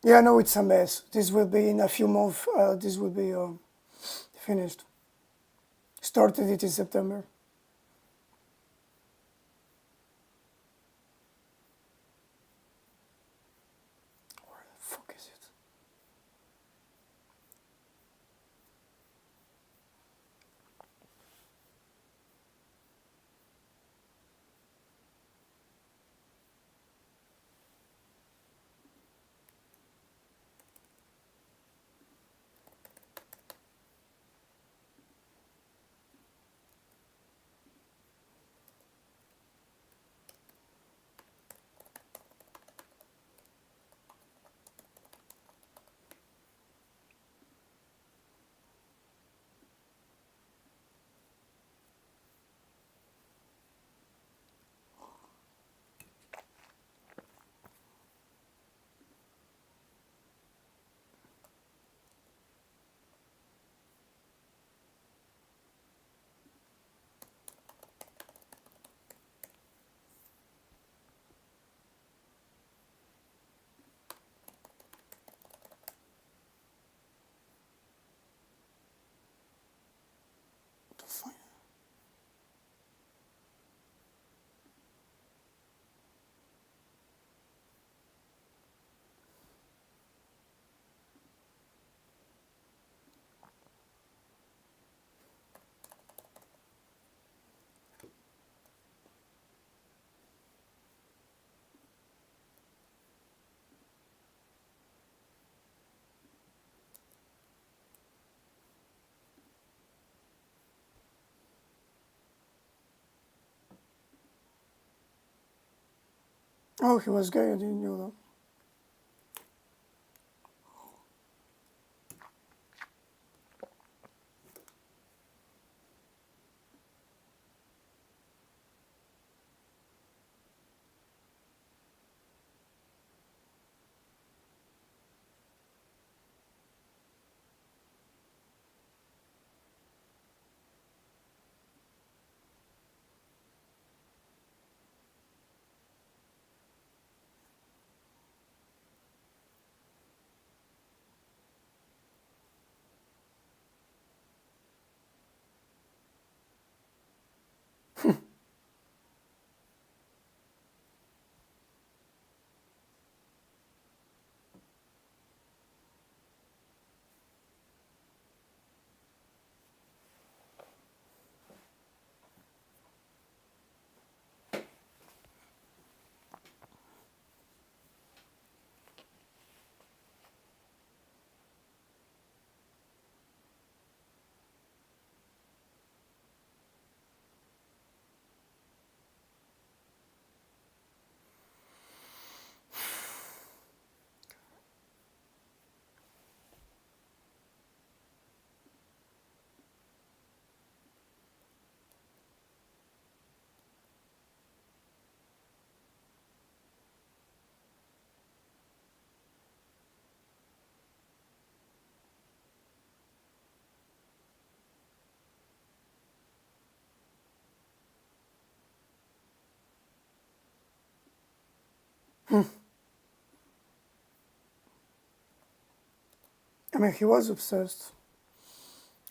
Yeah, no, it's a mess. This will be in a few months. This will be finished. Started it in September. Where the fuck is it? To find. Oh, he was gay. I didn't know that. I mean, he was obsessed.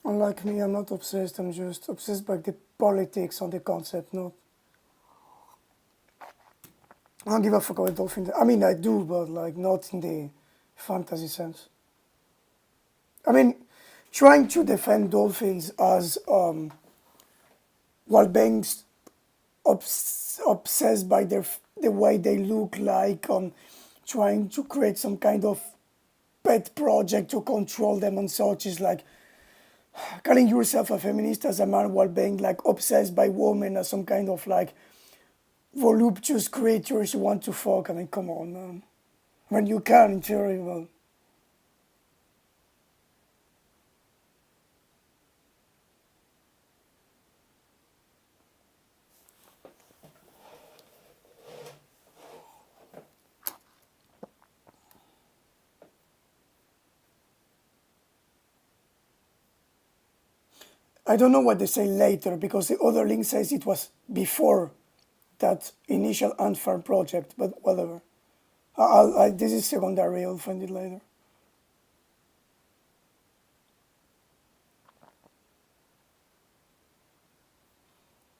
Unlike me, I'm not obsessed. I'm just obsessed by the politics and the concept. Not. I don't give a fuck about dolphins. I mean, I do, but like not in the fantasy sense. I mean, trying to defend dolphins as while being obsessed by the way they look like, trying to create some kind of pet project to control them and such is like calling yourself a feminist as a man while being like obsessed by women as some kind of like voluptuous creatures you want to fuck. I mean, come on, man. When you can, in theory, well. I don't know what they say later because the other link says it was before that initial ant farm project, but whatever. This is secondary. I'll find it later.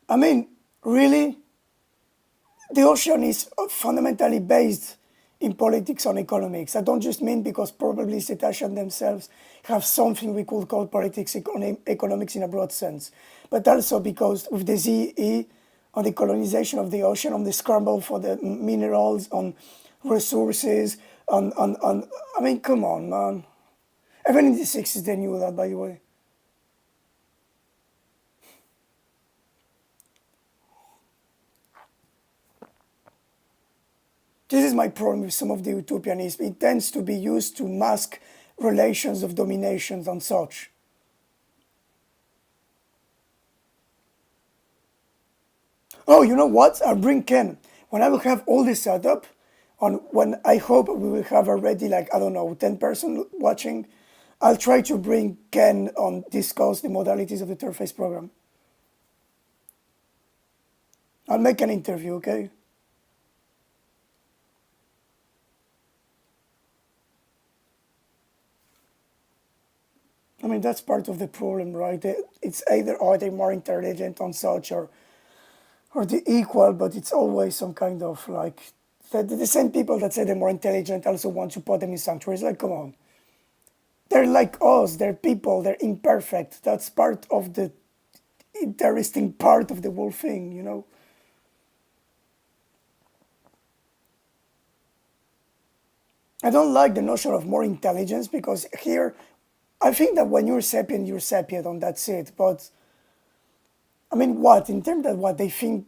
I mean, really, the ocean is fundamentally based in politics on economics. I don't just mean because probably cetaceans themselves have something we could call politics economics in a broad sense, but also because with the ZE on the colonization of the ocean, on the scramble for the minerals, on resources, on I mean, come on, man. Even in the 60s, they knew that, by the way. This is my problem with some of the utopianism. It tends to be used to mask relations of dominations and such. Oh, you know what? I'll bring Ken. When I will have all this set up, on when I hope we will have already like, I don't know, 10 person watching, I'll try to bring Ken on discuss the modalities of the third phase program. I'll make an interview, okay? I mean, that's part of the problem, right? It's either are they more intelligent on such or the equal, but it's always some kind of like the same people that say they're more intelligent also want to put them in sanctuaries. Like, come on. They're like us, they're people, they're imperfect. That's part of the interesting part of the whole thing, you know? I don't like the notion of more intelligence because here, I think that when you're sapient, and that's it. But I mean, what in terms of what they think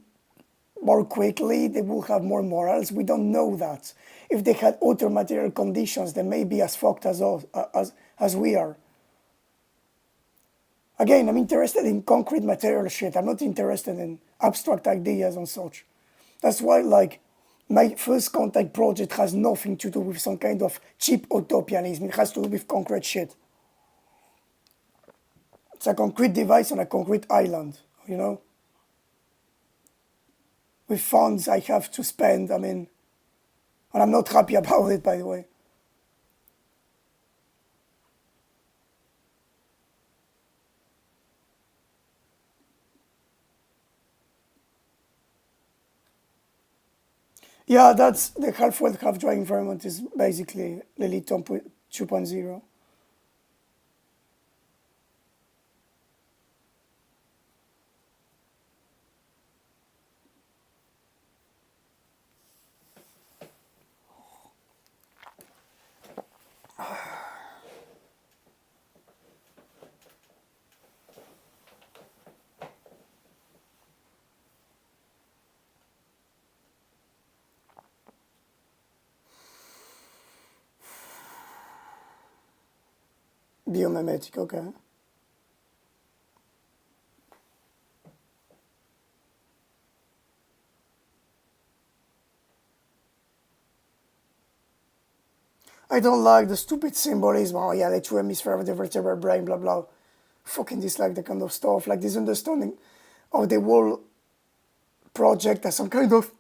more quickly, they will have more morals. We don't know that. If they had other material conditions, they may be as fucked as us, as we are. Again, I'm interested in concrete material shit. I'm not interested in abstract ideas and such. That's why, like, my first contact project has nothing to do with some kind of cheap utopianism. It has to do with concrete shit. It's a concrete device on a concrete island, you know, with funds I have to spend. I mean, and I'm not happy about it, by the way. Yeah, that's the half wet, half dry environment is basically Lilith 2.0. Biomimetic, okay. I don't like the stupid symbolism. Oh yeah, the two hemisphere of the vertebral brain, blah blah. Fucking dislike the kind of stuff. Like this understanding of the whole project as some kind of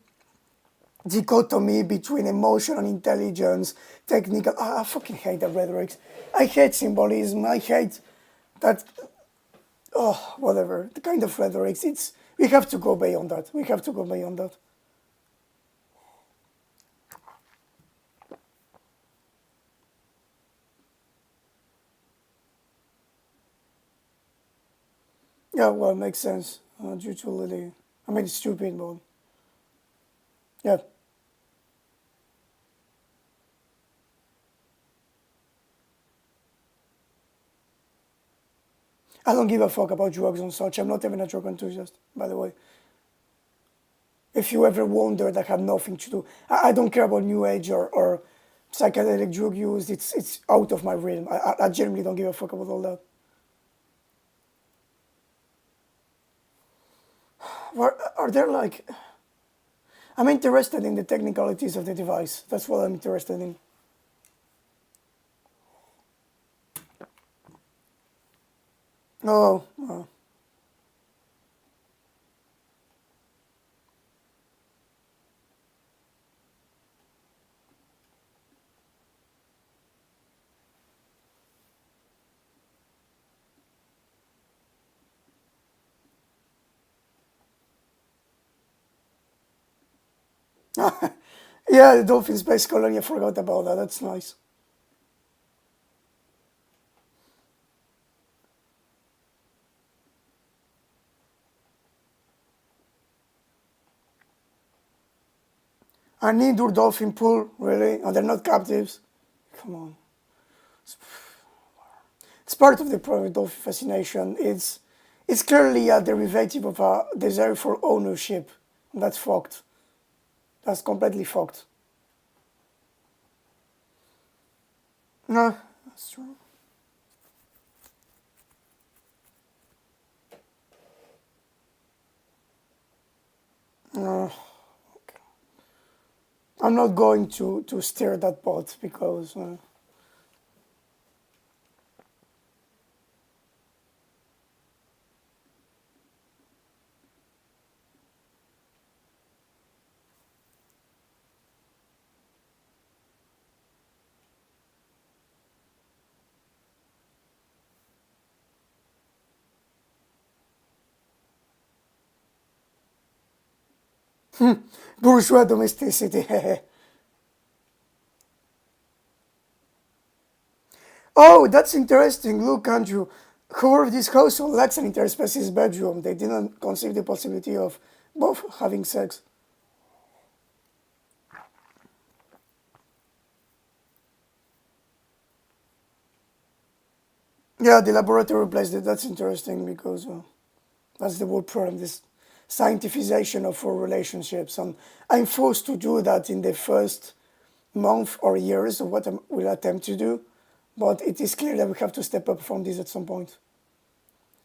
dichotomy between emotion and intelligence, technical. I fucking hate the rhetorics. I hate symbolism. I hate that. Oh, whatever. The kind of rhetorics. It's we have to go beyond that. We have to go beyond that. Yeah, well, it makes sense. Due to Lily. I mean, it's stupid, but yeah. I don't give a fuck about drugs and such. I'm not even a drug enthusiast, by the way. If you ever wondered, I have nothing to do. I don't care about new age or psychedelic drug use. It's out of my realm. I genuinely don't give a fuck about all that. Are there like? I'm interested in the technicalities of the device. That's what I'm interested in. Oh, Yeah, the Dolphin Space Colony, I forgot about that. That's nice. An indoor dolphin pool, really? And they're not captives? Come on. It's part of the private dolphin fascination. It's clearly a derivative of a desire for ownership. That's fucked. That's completely fucked. No, that's true. No, I'm not going to steer that boat because bourgeois domesticity. Oh, that's interesting. Look, Andrew, whoever this household lacks an interspecies bedroom. They didn't conceive the possibility of both having sex. Yeah, the laboratory replaced it. That's interesting because that's the whole problem. This scientificization of our relationships, and I'm forced to do that in the first month or years of what I will attempt to do. But it is clear that we have to step up from this at some point.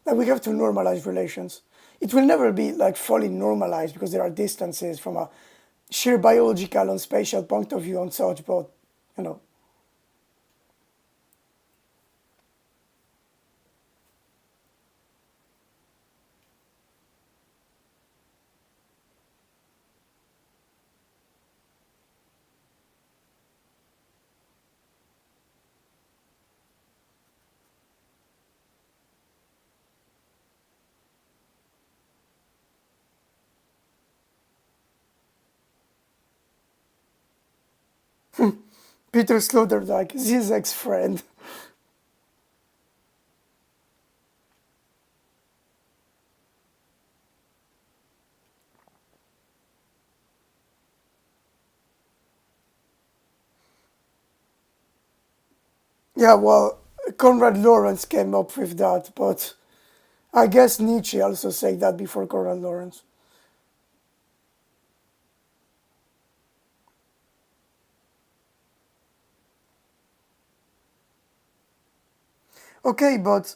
That we have to normalize relations. It will never be like fully normalized because there are distances from a sheer biological and spatial point of view and such. But you know, Peter Sloterdijk, Zizek's friend. Yeah, well, Konrad Lorenz came up with that, but I guess Nietzsche also said that before Konrad Lorenz. Okay, but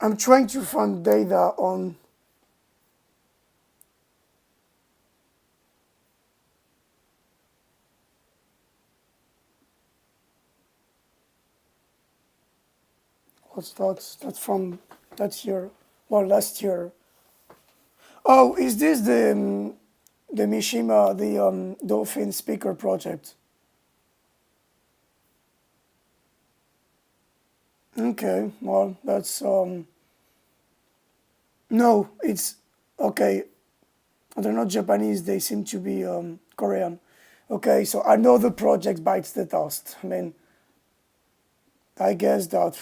I'm trying to find data on what's that? That's from that year, well, last year. Oh, is this the Mishima, the Dolphin Speaker project? Okay, well, that's no, it's okay. They're not Japanese. They seem to be Korean. Okay, so another project bites the dust. I mean, I guess that.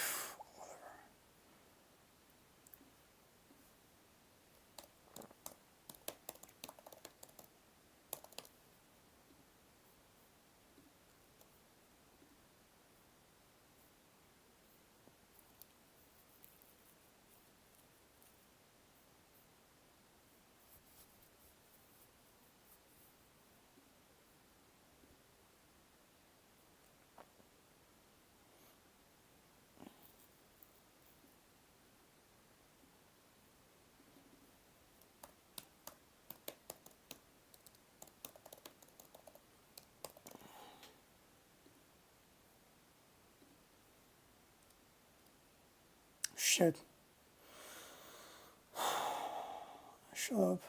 Shit. Shut up.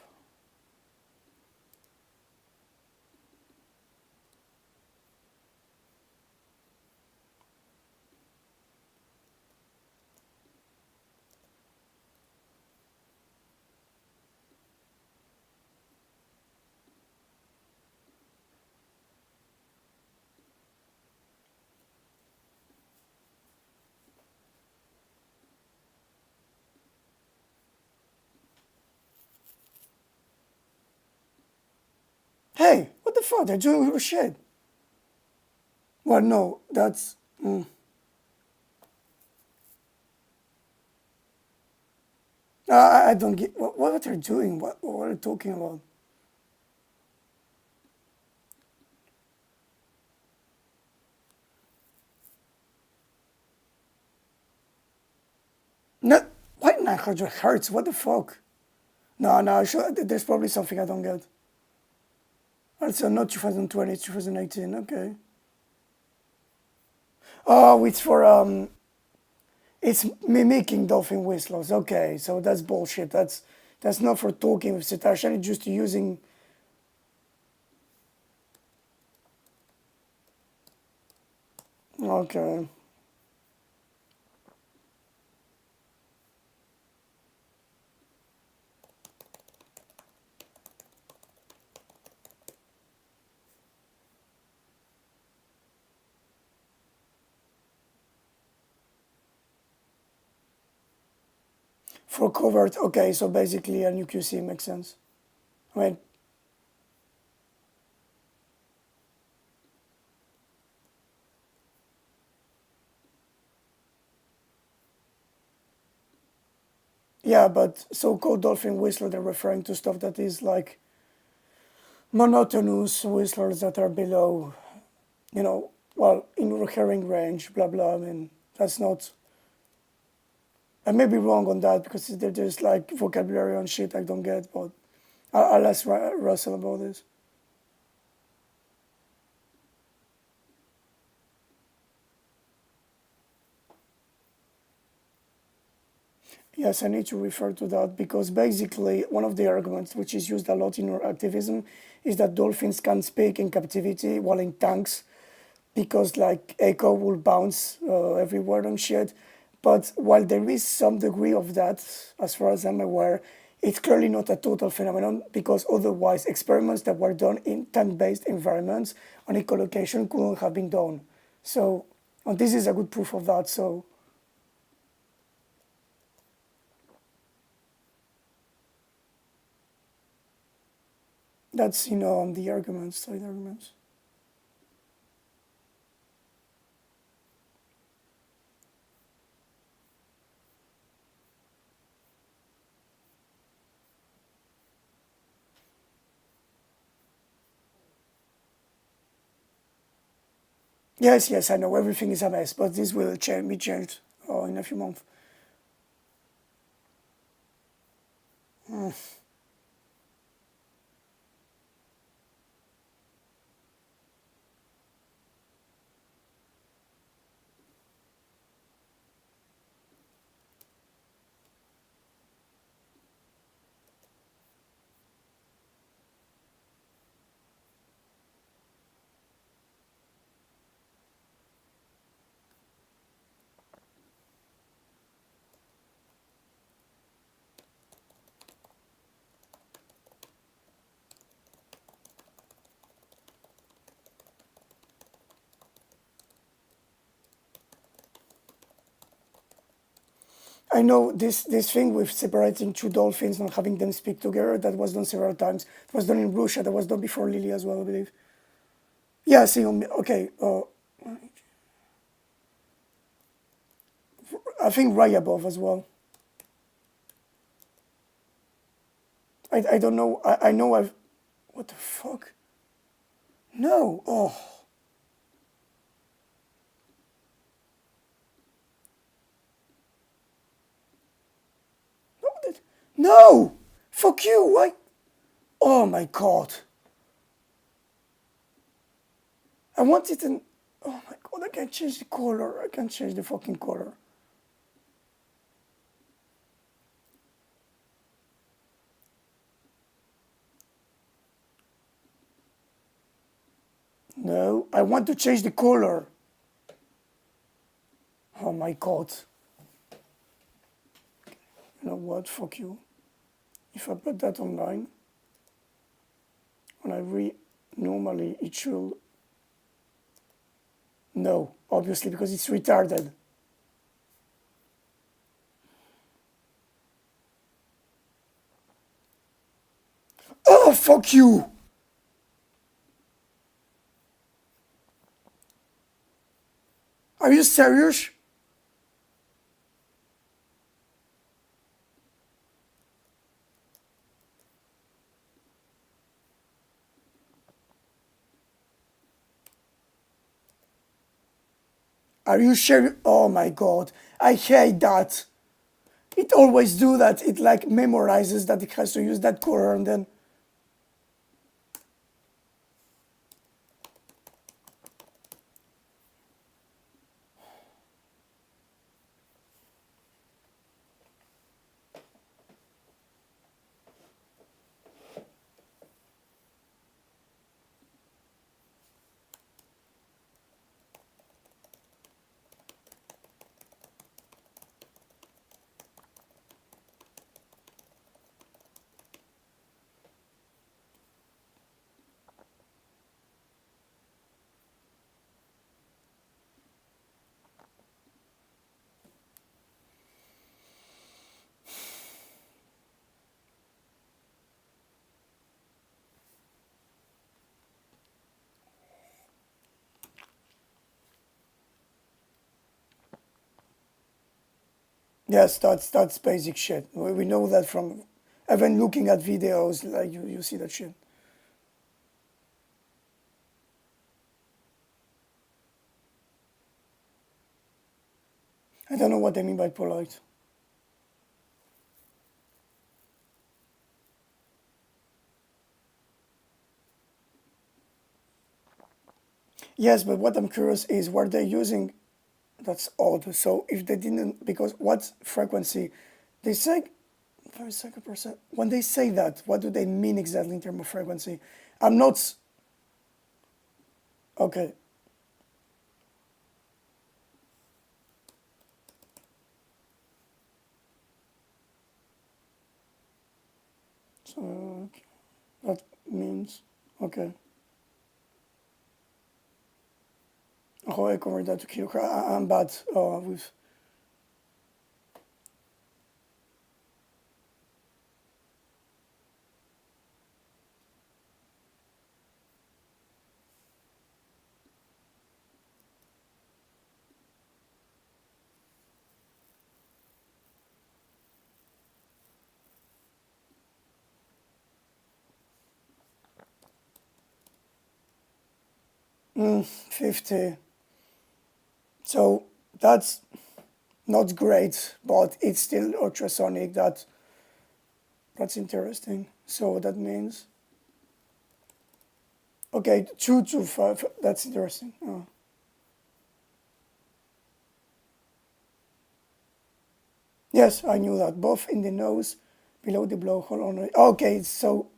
Hey, what the fuck? They're doing real shit. Well, no, that's. I don't get what they're doing. What are they talking about? No, why 900 hertz? What the fuck? No, no, sure, there's probably something I don't get. Also, not 2020, it's 2018. Okay. Oh, it's for it's mimicking dolphin whistlers. Okay, so that's bullshit. That's not for talking with Cetacean. It's just using. Okay. For covert, okay, so basically a new QC makes sense. I mean, yeah, but so-called dolphin whistler, they're referring to stuff that is like monotonous whistlers that are below, well, in recurring range, blah, blah. I mean, that's not, I may be wrong on that because they're just like vocabulary on shit I don't get, but I'll ask Russell about this. Yes, I need to refer to that because basically one of the arguments which is used a lot in our activism is that dolphins can speak in captivity while in tanks because like echo will bounce everywhere and shit. But while there is some degree of that, as far as I'm aware, it's clearly not a total phenomenon because otherwise experiments that were done in tank-based environments on echolocation couldn't have been done. So, and this is a good proof of that. So that's on the arguments, side arguments. Yes, yes, I know everything is a mess, but this will be changed in a few months. I know this thing with separating two dolphins and having them speak together, that was done several times. It was done in Russia, that was done before Lily as well, I believe. Yeah, see, okay, I think Ryabov as well. I don't know, I know I've, what the fuck? No, oh, no, no, fuck you, why? Oh my god. I wanted an, oh my god, I can't change the color, I can't change the fucking color. No, I want to change the color. Oh my god. You know what? Fuck you. If I put that online, when I normally it should. No, obviously because it's retarded. Oh, fuck you! you serious? Are you sure? Oh my god, I hate that. It always do that. It like memorizes that it has to use that color and then. Yes, that's basic shit. We know that from even looking at videos, like you see that shit. I don't know what they mean by polite. Yes, but what I'm curious is what they're using. That's odd. So if they didn't, because what frequency? They say 32%. When they say that, what do they mean exactly in terms of frequency? I'm not. Okay. So that means okay. How I convert that to kilogram? I'm bad with. Mm, 50. So that's not great, but it's still ultrasonic. That's interesting. So that means okay, 2 to 5. That's interesting. Oh. Yes, I knew that. Both in the nose, below the blowhole. On the, okay, so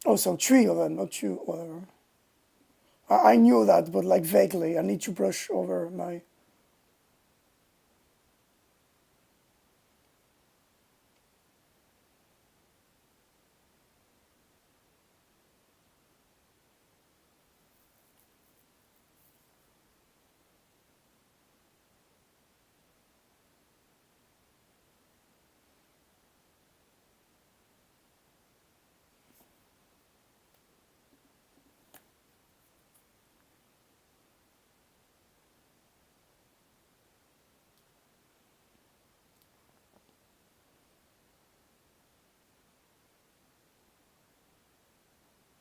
oh, so 3 of them, not two. Whatever. I knew that, but like vaguely. I need to brush over my.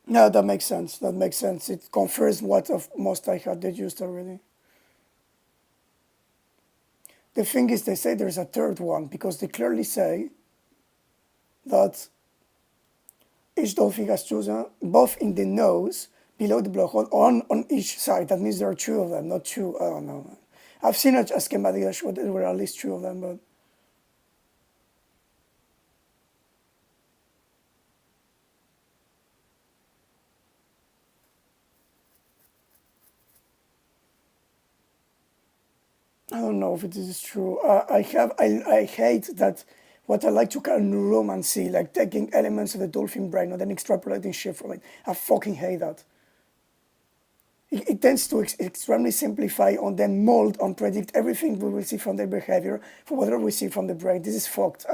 No, that makes sense. That makes sense. It confirms what of most I had deduced already. The thing is, they say there's a third one because they clearly say that each dolphin has chosen both in the nose, below the blowhole, on each side. That means there are 2 of them, not two. I don't know. I've seen a schematic that showed there were at least 2 of them, but I don't know if it is true. I hate that what I like to call neuromancy, like taking elements of the dolphin brain and then extrapolating shit from it. I fucking hate that. It tends to extremely simplify and then mold and predict everything we will see from their behavior for whatever we see from the brain. This is fucked.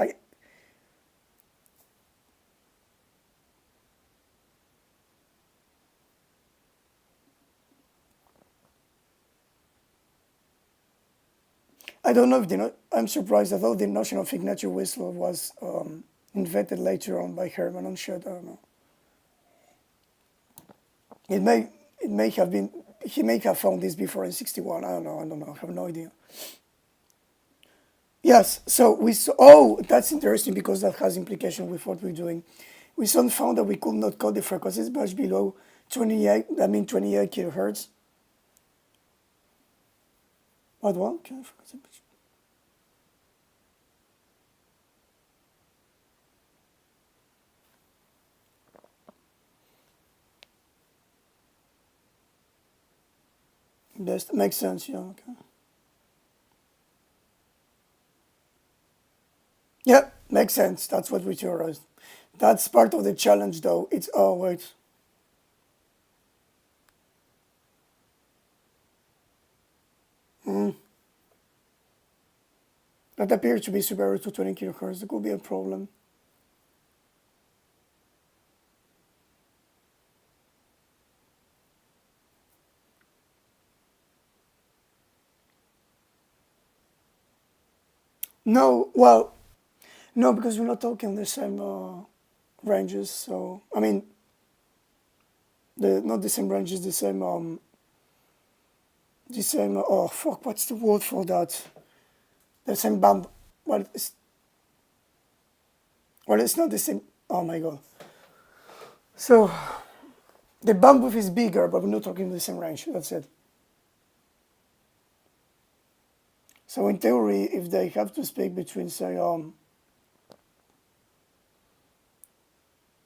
I don't know if I'm surprised. I thought the notion of signature whistle was invented later on by Herman and Schott. I don't know. It may have been, he may have found this before in 61. I don't know. I have no idea. Yes, so we saw, oh, that's interesting because that has implication with what we're doing. We soon found that we could not cut the frequencies much below 28 kilohertz. What one? Okay, frequency. Best makes sense, yeah, okay. Yeah, makes sense. That's what we theorized. That's part of the challenge, though. It's, oh, wait. That appears to be superior to 20 kilohertz. That could be a problem. No, well, no, because we're not talking the same ranges. So, I mean, not the same ranges, the same. Oh fuck, what's the word for that? The same bump. Well, it's not the same. Oh my god. So the bandwidth is bigger, but we're not talking the same range. That's it. So in theory, if they have to speak between say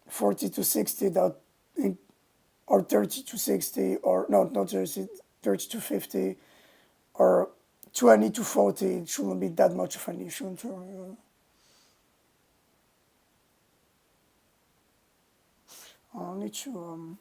40 to 60, or 30 to 60, or no, not 30, 30 to 50, or 20 to 40, it shouldn't be that much of an issue in theory. I'll need to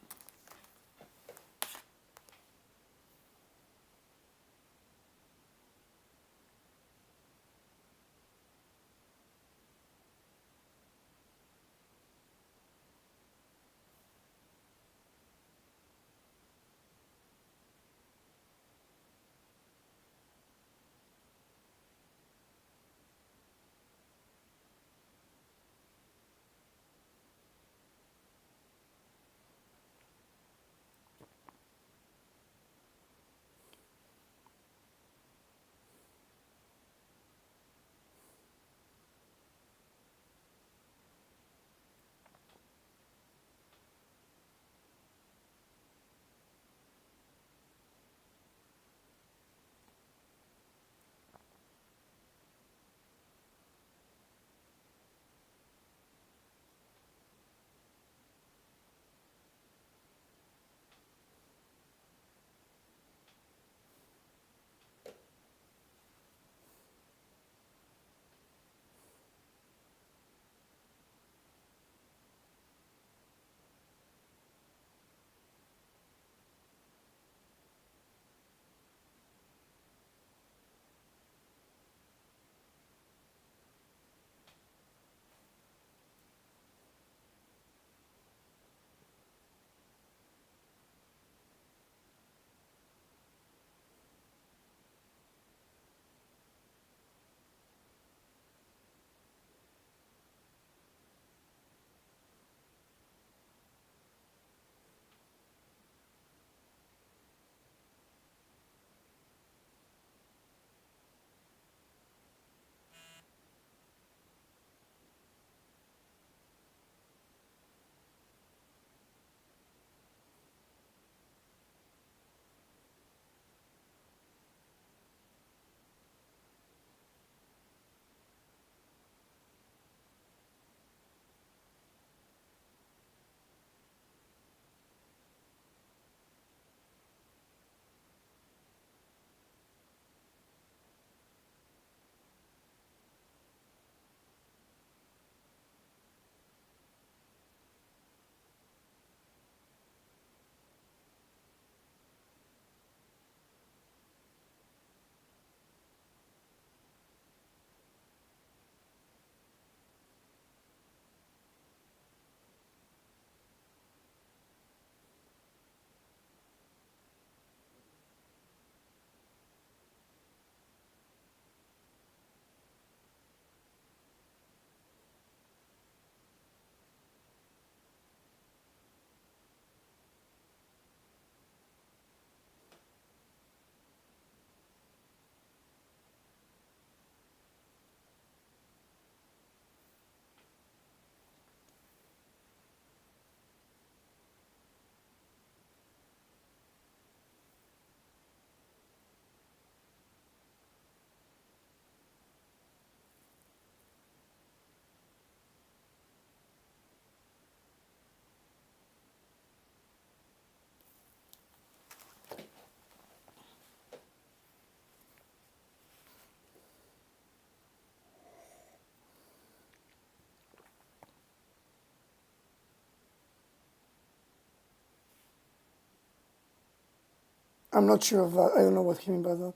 I'm not sure of that. I don't know what he mean by that.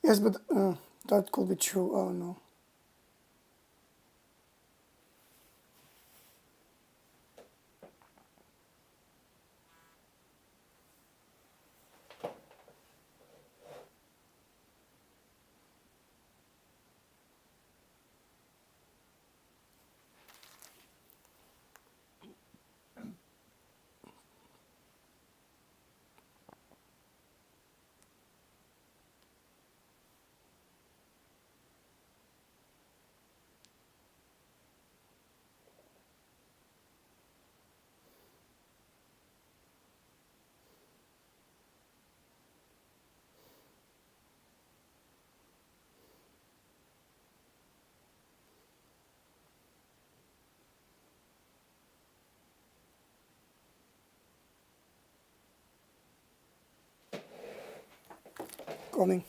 Yes, but that could be true. Oh no. Coming.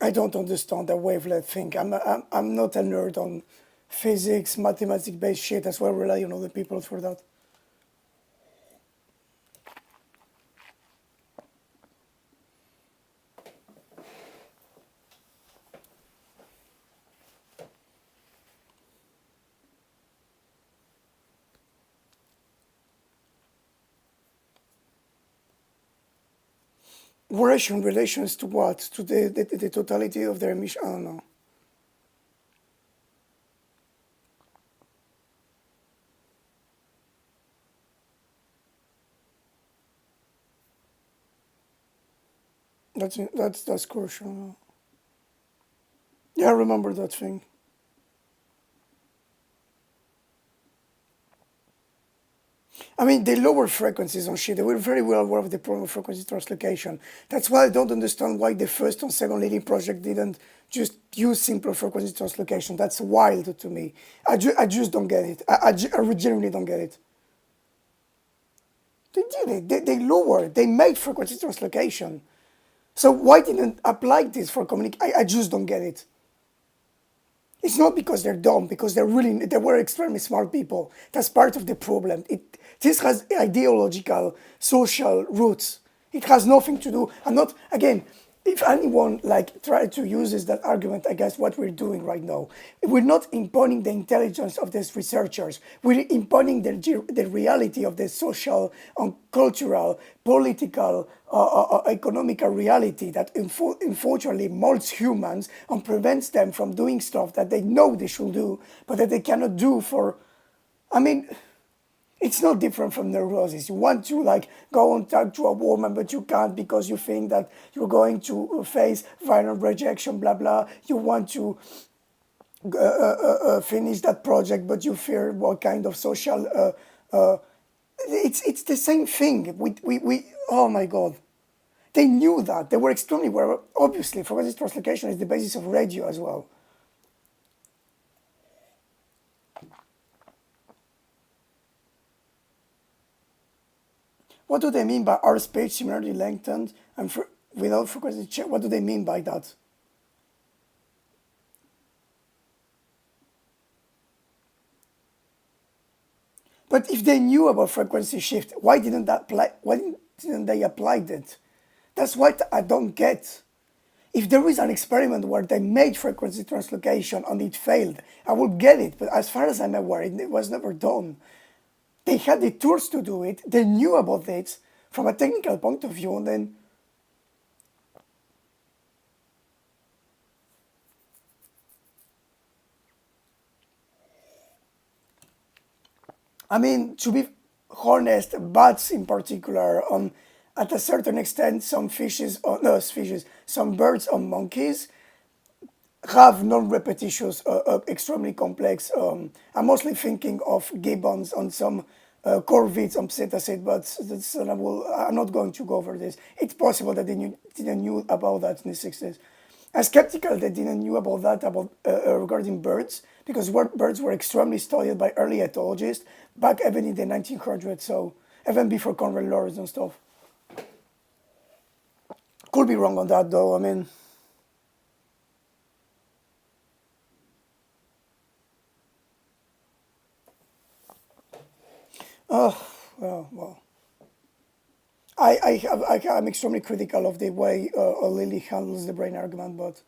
I don't understand the wavelength thing. I'm not a nerd on physics, mathematics based shit. That's why I rely on other people for that. Relation relations to what? To the totality of their emission? I don't know. That's crucial. Yeah, I remember that thing. I mean, the lower frequencies on shit, they were very well aware of the problem of frequency translocation. That's why I don't understand why the first and second leading project didn't just use simple frequency translocation. That's wild to me. I just don't get it. I genuinely don't get it. They did it. They lowered. They made frequency translocation. So why didn't apply this for communication? I just don't get it. It's not because they're dumb, because they were extremely smart people. That's part of the problem. This has ideological, social roots. It has nothing to do. I'm not again. if anyone like try to uses that argument against what we're doing right now, we're not imponing the intelligence of these researchers. We're imponing the reality of the social and cultural, political, economical reality that unfortunately molds humans and prevents them from doing stuff that they know they should do, but that they cannot do for. I mean, it's not different from neurosis. You want to like go and talk to a woman, but you can't because you think that you're going to face violent rejection, blah blah. You want to finish that project, but you fear what kind of social. It's the same thing. We oh my god. They knew that. They were extremely aware. Obviously, forensic translocation is the basis of radio as well. What do they mean by our speech similarly lengthened and without frequency change? What do they mean by that? But if they knew about frequency shift, why didn't that apply? Why didn't they apply it? That's what I don't get. If there is an experiment where they made frequency translocation and it failed, I would get it. But as far as I'm aware, it was never done. They had the tools to do it. They knew about it from a technical point of view, and then I mean, to be honest, bats in particular, at a certain extent, some fishes, or no, fishes, some birds or monkeys have non-repetitious, extremely complex. I'm mostly thinking of gibbons on some corvids on cetacid, but I'm not going to go over this. It's possible that didn't knew about that in the 60s. I'm skeptical they didn't knew about that about regarding birds because birds were extremely studied by early ethologists back even in the 1900s. So even before Conrad Lorenz and stuff. Could be wrong on that though. I mean, oh well. I'm extremely critical of the way Lilly handles the brain argument, but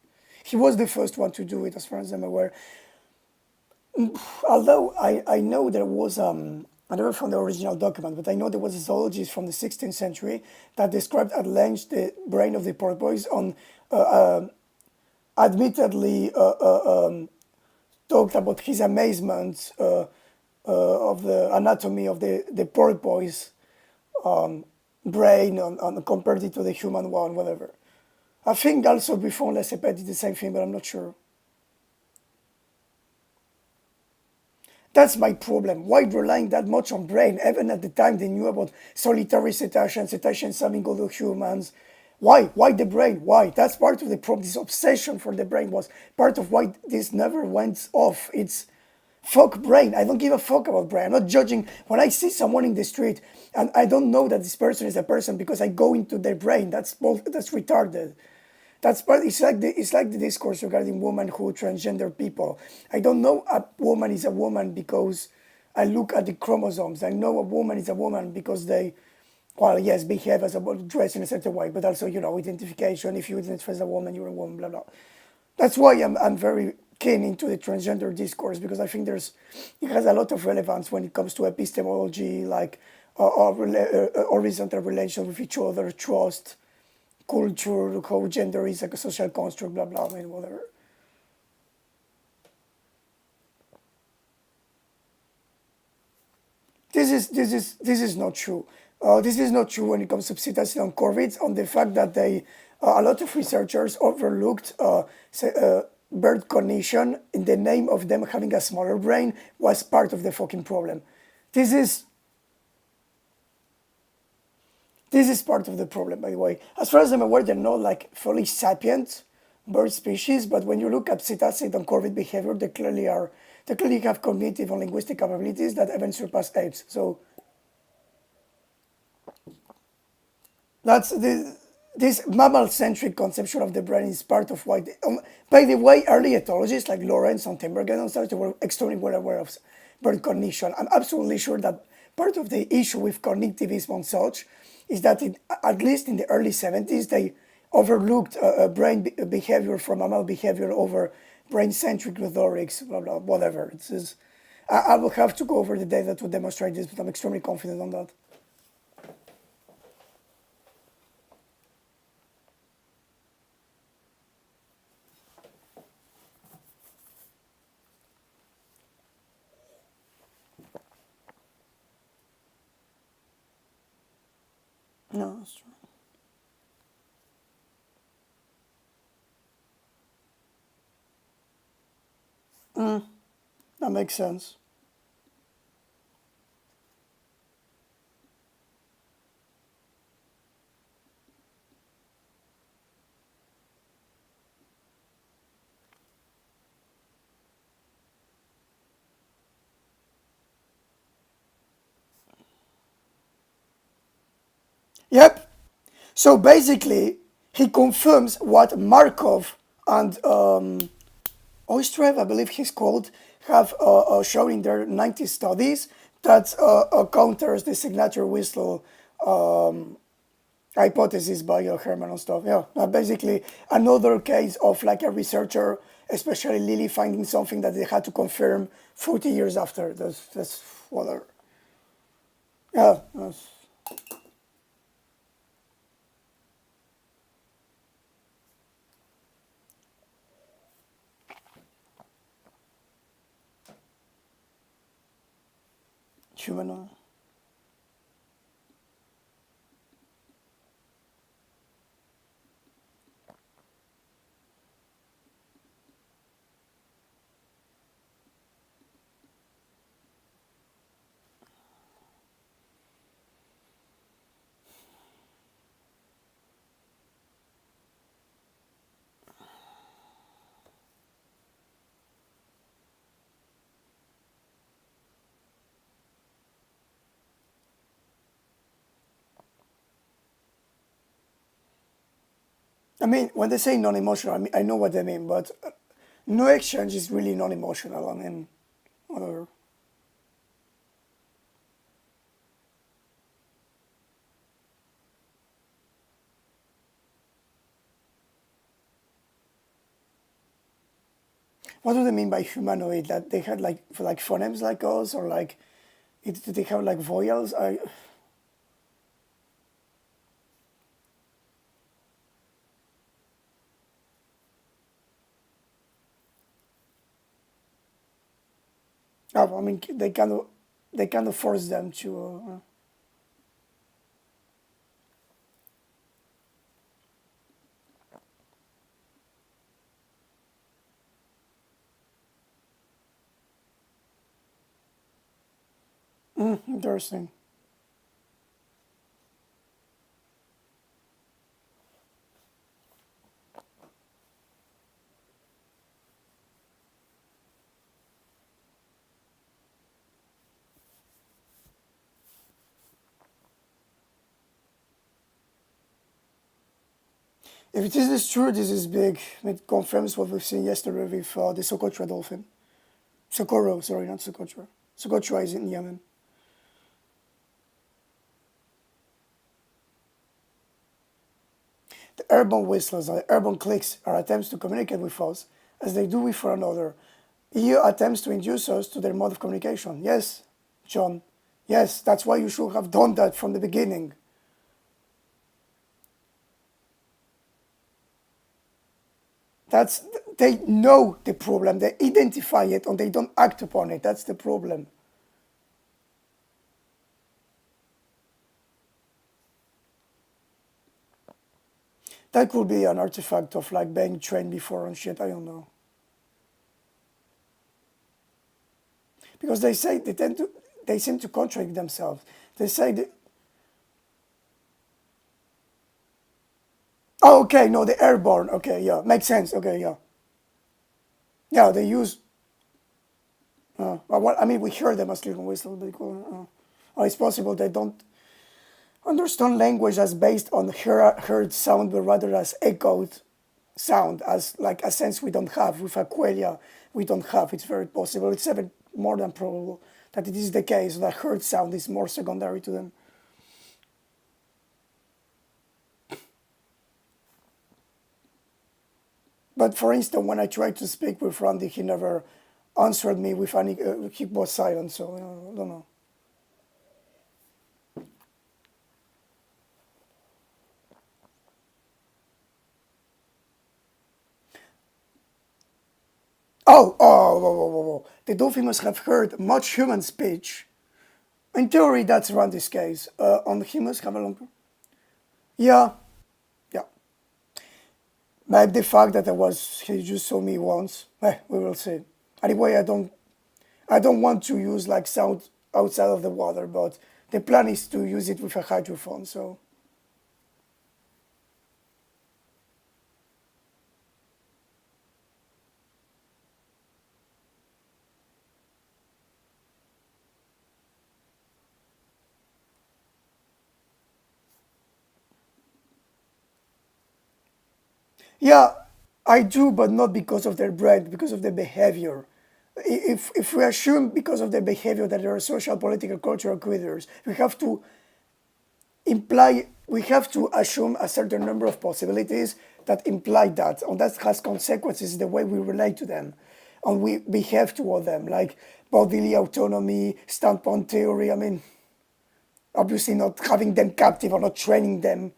he was the first one to do it, as far as I'm aware. Although I know there was, I never found the original document, but I know there was a zoologist from the 16th century that described at length the brain of the porpoise on, admittedly, talked about his amazement of the anatomy of the porpoise brain and compared it to the human one, whatever. I think also Buffon Lesepet did the same thing, but I'm not sure. That's my problem. Why relying that much on brain? Even at the time they knew about solitary cetaceans, cetaceans having other humans. Why? Why the brain? Why? That's part of the problem. This obsession for the brain was part of why this never went off. It's fuck brain. I don't give a fuck about brain. I'm not judging. When I see someone in the street and I don't know that this person is a person because I go into their brain, that's retarded. That's part. It's like the discourse regarding womanhood, transgender people. I don't know a woman is a woman because I look at the chromosomes. I know a woman is a woman because they, well, yes, behave as a dress in a certain way, but also identification. If you identify as a woman, you're a woman. Blah blah. That's why I'm very keen into the transgender discourse because I think it has a lot of relevance when it comes to epistemology, like horizontal relations with each other, trust, culture, how gender is like a social construct, blah blah, I mean, whatever. This is not true. This is not true when it comes to psilocybin and corvids. On the fact that a lot of researchers overlooked bird cognition in the name of them having a smaller brain was part of the fucking problem. This is This is part of the problem, by the way. As far as I'm aware, they're not like fully sapient bird species, but when you look at cetacid and corvid behavior, they clearly are. They clearly have cognitive and linguistic capabilities that even surpass apes. So that's this mammal-centric conception of the brain is part of why. By the way, early ethologists like Lawrence and Timbergen and such were extremely well aware of bird cognition. I'm absolutely sure that part of the issue with cognitivism and such is that at least in the early 70s, they overlooked behavior from mammal behavior over brain-centric rhetorics, blah, blah, whatever. It's just, I will have to go over the data to demonstrate this, but I'm extremely confident on that. No, that's true. That makes sense. Yep. So basically, he confirms what Markov and Oistrev, I believe he's called, have shown in their 90 studies that counters the signature whistle hypothesis by Herman and stuff. Yeah, basically another case of like a researcher, especially Lilly, finding something that they had to confirm 40 years after. That's whatever. Yeah, that's, human. I mean, when they say non-emotional, I mean, I know what they mean, but no exchange is really non-emotional. I mean, whatever. What do they mean by humanoid? That they had like phonemes like us, or like did they have like vowels? I I mean they kind of force them to. Interesting. If it is true, this is big. It confirms what we've seen yesterday with the Socotra dolphin. Socorro, sorry, not Socotra. Socotra is in Yemen. The airborne whistles and airborne clicks are attempts to communicate with us as they do with one another. EU attempts to induce us to their mode of communication. Yes, John. Yes, that's why you should have done that from the beginning. That's they know the problem, they identify it, and they don't act upon it. That's the problem. That could be an artifact of like being trained before and shit. I don't know. Because they say they seem to contradict themselves. They say that, oh, okay, no, the airborne. Okay, yeah, makes sense. Okay, yeah, yeah, they use. Well, I mean, we hear them as little whistle, or it's possible they don't understand language as based on heard sound, but rather as echoed sound, as like a sense we don't have with Aqualia. We don't have. It's very possible. It's even more than probable that it is the case that heard sound is more secondary to them. But for instance, when I tried to speak with Randy, he never answered me with any. He was silent, so I don't know. Oh. The dolphin must have heard much human speech. In theory, that's Randy's case. On he must have a longer. Yeah, yeah. Maybe the fact that he just saw me once. We will see. Anyway, I don't want to use like sound outside of the water, but the plan is to use it with a hydrophone. So yeah, I do, but not because of their brand, because of their behavior. If we assume because of their behavior that they are social, political, cultural creators, we have to assume a certain number of possibilities that imply that, and that has consequences the way we relate to them, and we behave toward them, like bodily autonomy, standpoint theory. I mean, obviously not having them captive or not training them.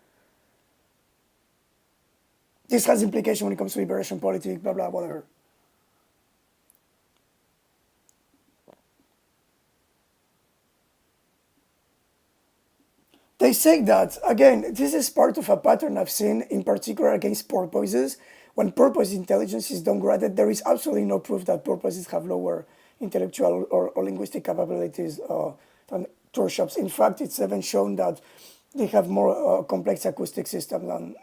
This has implication when it comes to liberation politics, blah blah, whatever. They say that, again, this is part of a pattern I've seen, in particular against porpoises. When porpoise intelligence is downgraded, there is absolutely no proof that porpoises have lower intellectual or linguistic capabilities than torshops. In fact, it's even shown that they have more complex acoustic system than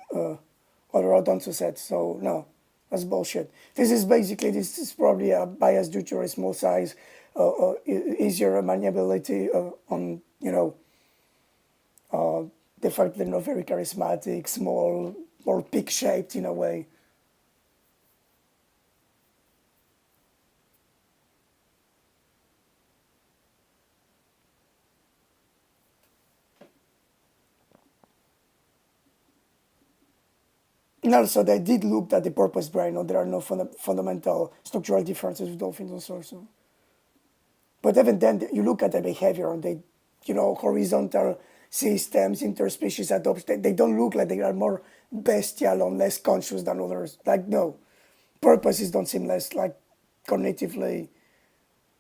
other odontocets. So, no, that's bullshit. This is probably a bias due to a small size, easier maniability on, the fact they're not very charismatic, small, or pig shaped in a way. And also, they did look at the porpoise brain, or there are no fundamental structural differences with dolphins also. But even then, you look at the behavior, and horizontal systems, interspecies adoption, they don't look like they are more bestial or less conscious than others. Like, no, porpoises don't seem less like cognitively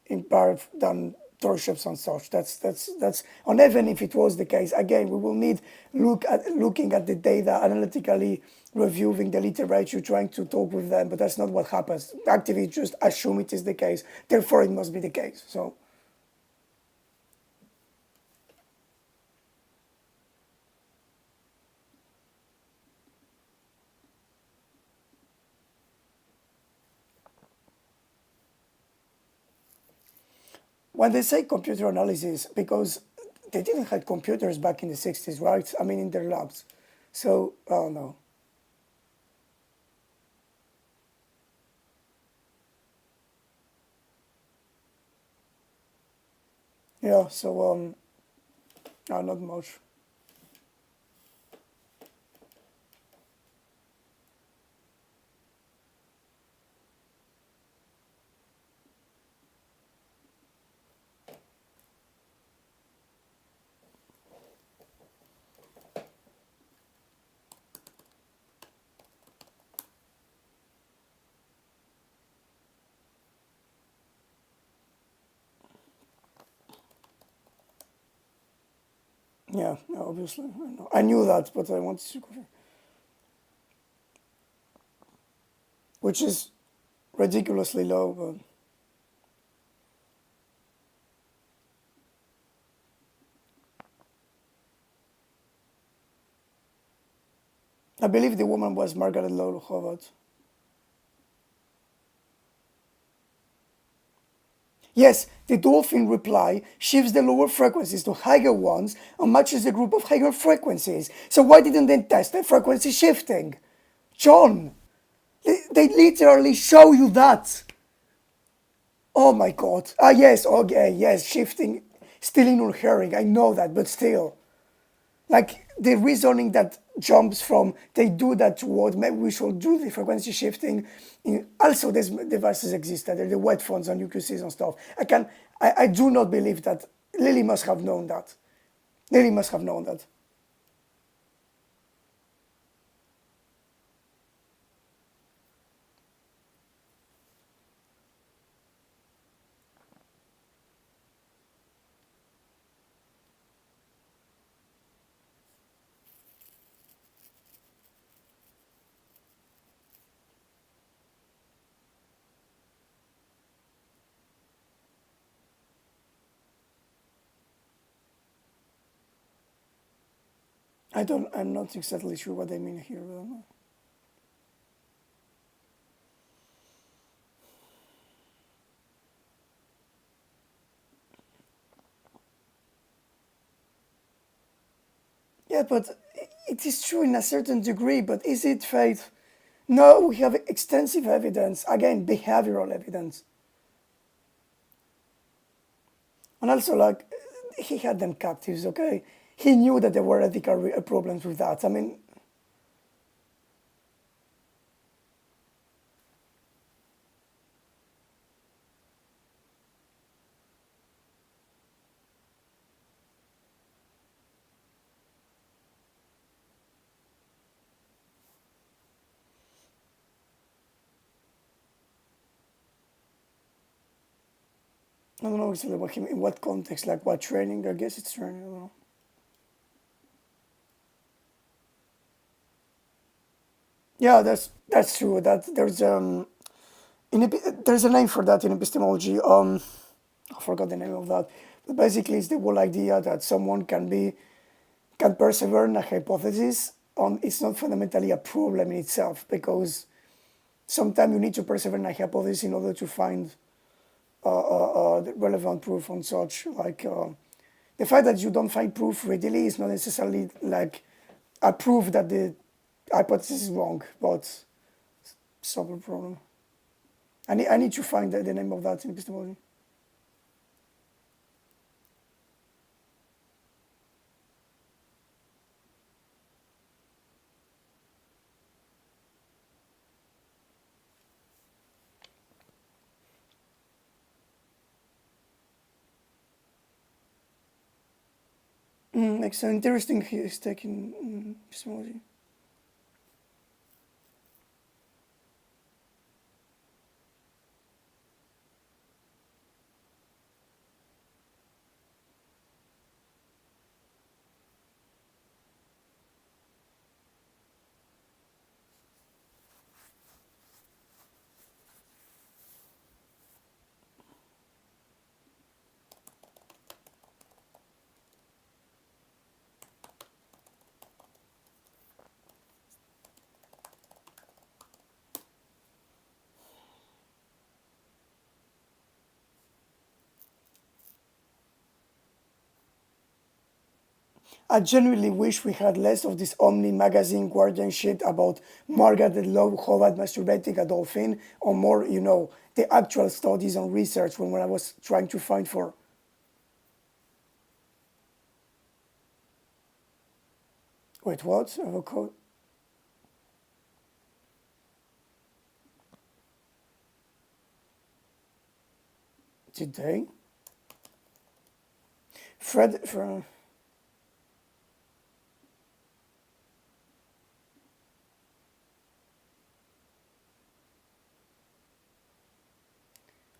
impaired than torshops and such. That's and even if it was the case, again, we will need looking at the data analytically, reviewing the literature, trying to talk with them. But that's not what happens. Activists just assume it is the case. Therefore, it must be the case. So. When they say computer analysis, because they didn't have computers back in the 60s, right? I mean, in their labs. So, oh no. Yeah, so, no, not much. Yeah, no, obviously. I know. I knew that, but I wanted to confirm. Which is ridiculously low, but I believe the woman was Margaret Lowell Hobart. Yes, the dolphin reply shifts the lower frequencies to higher ones and matches the group of higher frequencies. So why didn't they test the frequency shifting? John, they literally show you that. Oh my god. Yes, okay, yes, shifting. Still in your hearing, I know that, but still. Like the reasoning that jumps from they do that toward maybe we should do the frequency shifting. Also, these devices exist, that are the wet phones and UQCs and stuff. I do not believe that. Lily must have known that. Lily must have known that. I'm not exactly sure what they mean here. But yeah, but it is true in a certain degree, but is it faith? No, we have extensive evidence, again, behavioral evidence. And also, like, he had them captives, okay? He knew that there were ethical problems with that. I mean, I don't know exactly what in what context, like what training. I guess it's training. I don't know. Yeah, that's true. That there's a name for that in epistemology. I forgot the name of that. But basically, it's the whole idea that someone can persevere in a hypothesis. It's not fundamentally a problem in itself because sometimes you need to persevere in a hypothesis in order to find the relevant proof on such. Like the fact that you don't find proof readily is not necessarily like a proof that the hypothesis is wrong, but solve a problem. I need to find the name of that in epistemology. It's an interesting stake in epistemology. I genuinely wish we had less of this Omni magazine Guardian shit about Margaret Lowe Howard masturbating a dolphin, or more, the actual studies and research when I was trying to find for. Wait, what? Did they? Fred.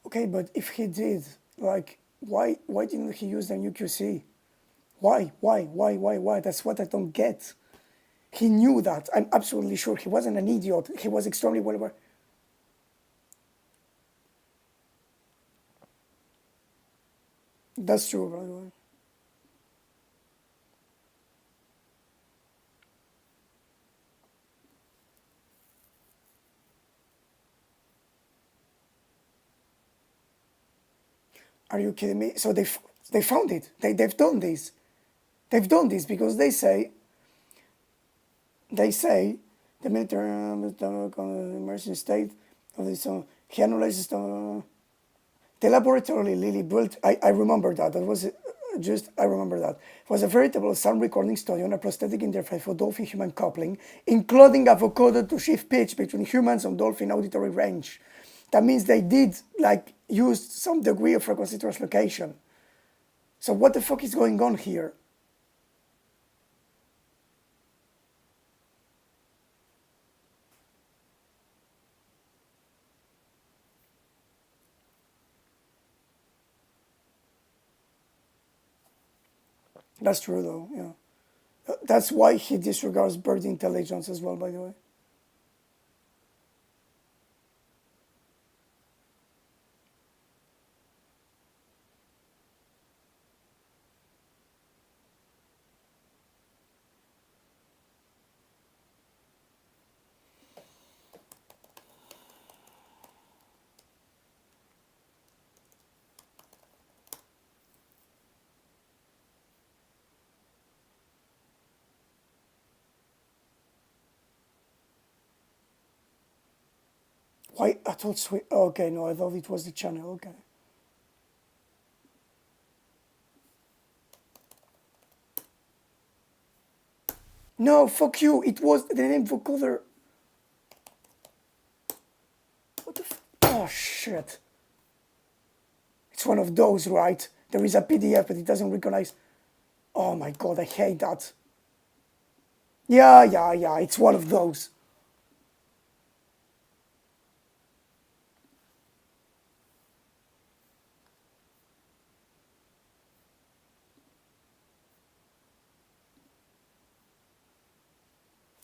Okay, but if he did, like, why didn't he use the UQC? Why? That's what I don't get. He knew that. I'm absolutely sure he wasn't an idiot. He was extremely well aware. That's true, by the way. Are you kidding me? So they found it. They've done this. They've done this because they say the military emergency state of this. He analyzes the laboratory Lily built. I remember that. That was I remember that. It was a veritable sound recording study on a prosthetic interface for dolphin-human coupling, including a vocoder to shift pitch between humans and dolphin auditory range. That means they did like use some degree of frequency translocation. So what the fuck is going on here? That's true though, yeah. That's why he disregards bird intelligence as well, by the way. Why? I thought sweet. Okay, no, I thought it was the channel. Okay. No, fuck you. It was the name vocoder. What the oh, shit. It's one of those, right? There is a PDF, but it doesn't recognize. Oh my god, I hate that. Yeah, it's one of those.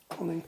Coming.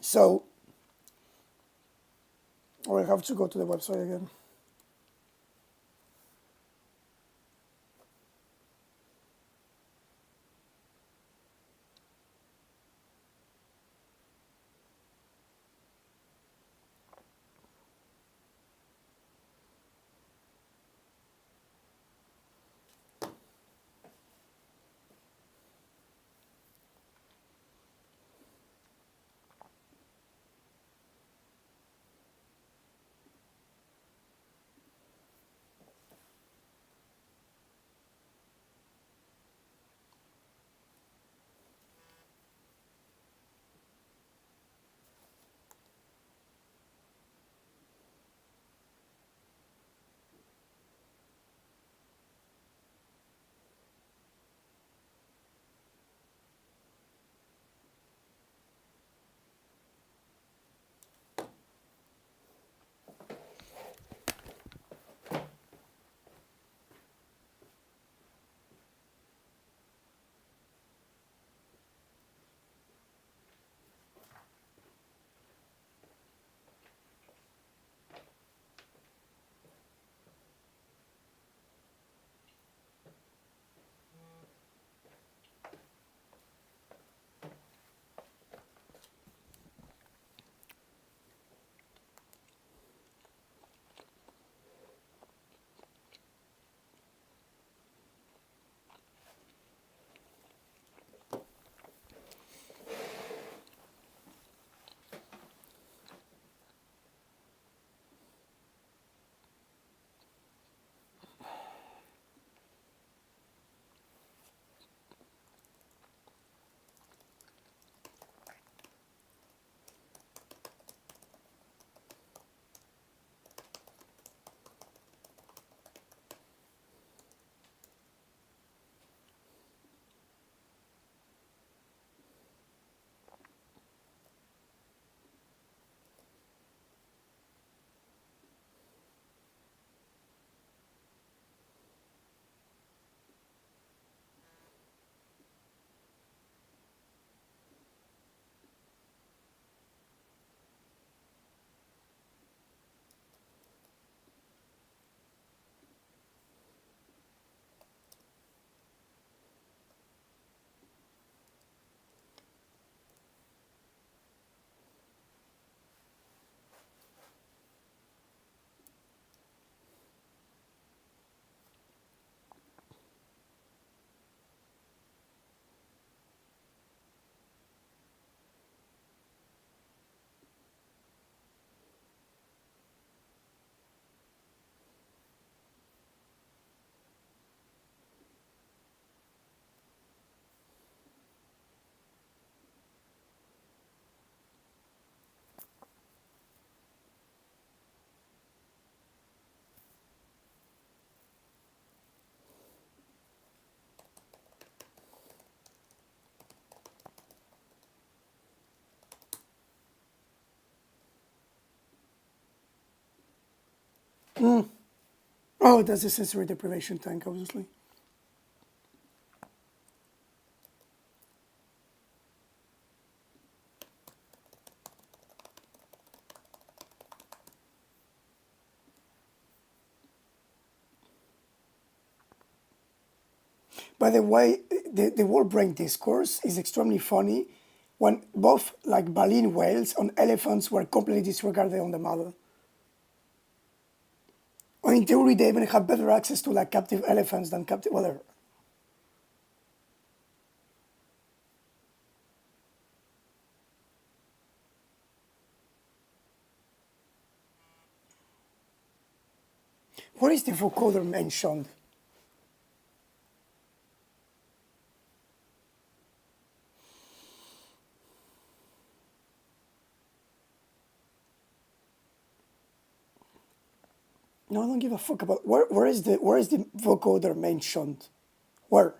So, I have to go to the website again. Oh, that's a sensory deprivation tank, obviously. By the way, the whole brain discourse is extremely funny when both like baleen whales and elephants were completely disregarded on the model. Or in theory, they even have better access to like captive elephants than captive whatever. Where is the vocoder mentioned? No, I don't give a fuck about where is the vocoder mentioned? Where?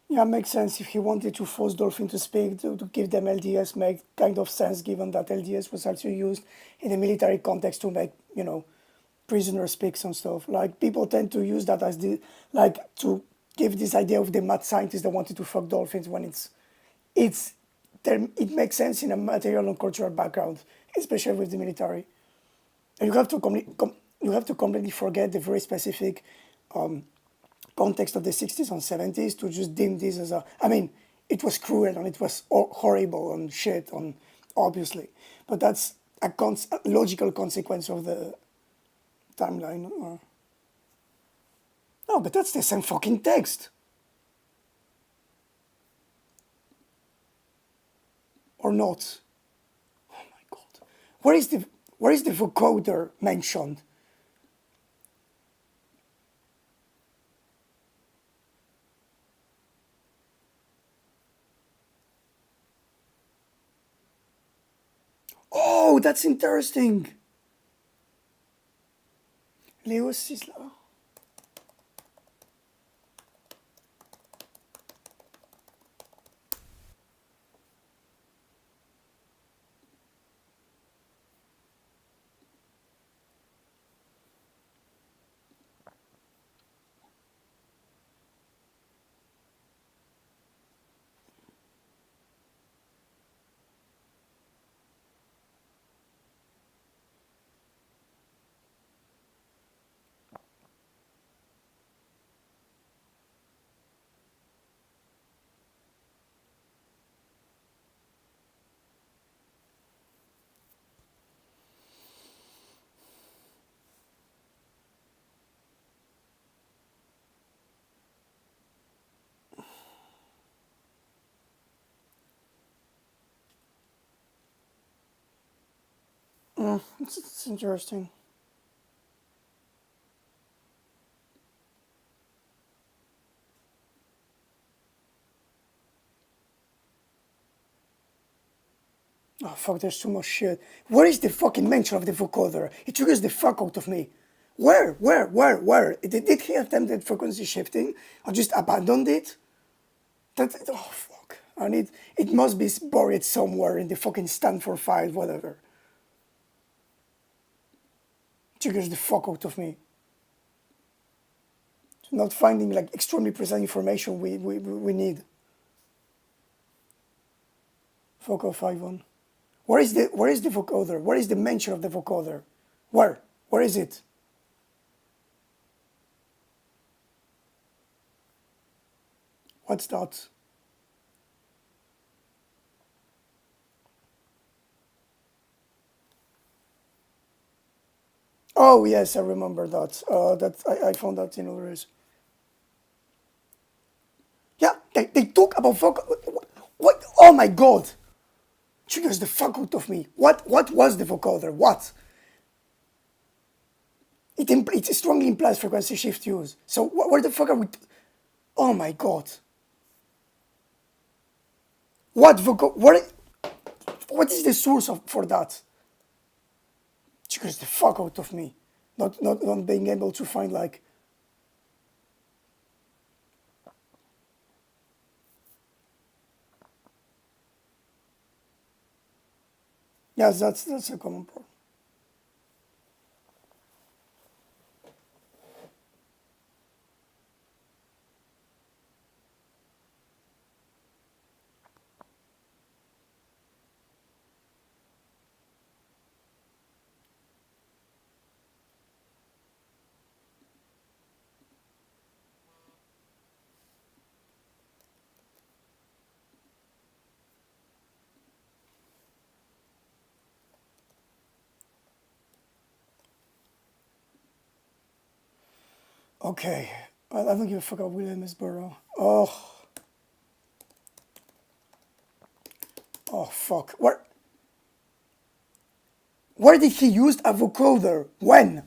Yeah, makes sense. If he wanted to force dolphin to speak, to give them LDS, make kind of sense given that LDS was also used in a military context to make, prisoner speaks and stuff. Like people tend to use that as the like to give this idea of the mad scientist that wanted to fuck dolphins when it's it makes sense in a material and cultural background, especially with the military. And you have to completely forget the very specific context of the 60s and 70s to just deem this as a. I mean, it was cruel and it was horrible and shit, and obviously, but that's a logical consequence of the timeline. No, but that's the same fucking text, or not? Oh my god, where is the vocoder mentioned? Oh, that's interesting. Lewis is. It's interesting. Oh fuck, there's too much shit. Where is the fucking mention of the vocoder? It triggers the fuck out of me. Where? Did he attempted frequency shifting or just abandoned it? Oh fuck. I need, it must be buried somewhere in the fucking Stanford file, whatever. Triggers the fuck out of me. Not finding like extremely precise information we need. Foco 5-1. Where is the vocoder? Where is the mention of the vocoder? Where? Where is it? What's that? Oh yes, I remember that. I found that in others. Yeah, they talk about fuck. What? Oh my god. Triggers the fuck out of me. What was the vocoder? What? It strongly implies frequency shift use. So where the fuck are we? Oh my god. What is the source for that? Triggers the fuck out of me. Not being able to find like. Yes, that's a common problem. Okay, I don't give a fuck about Williamsboro. Oh fuck. Where did he use a vocoder? When?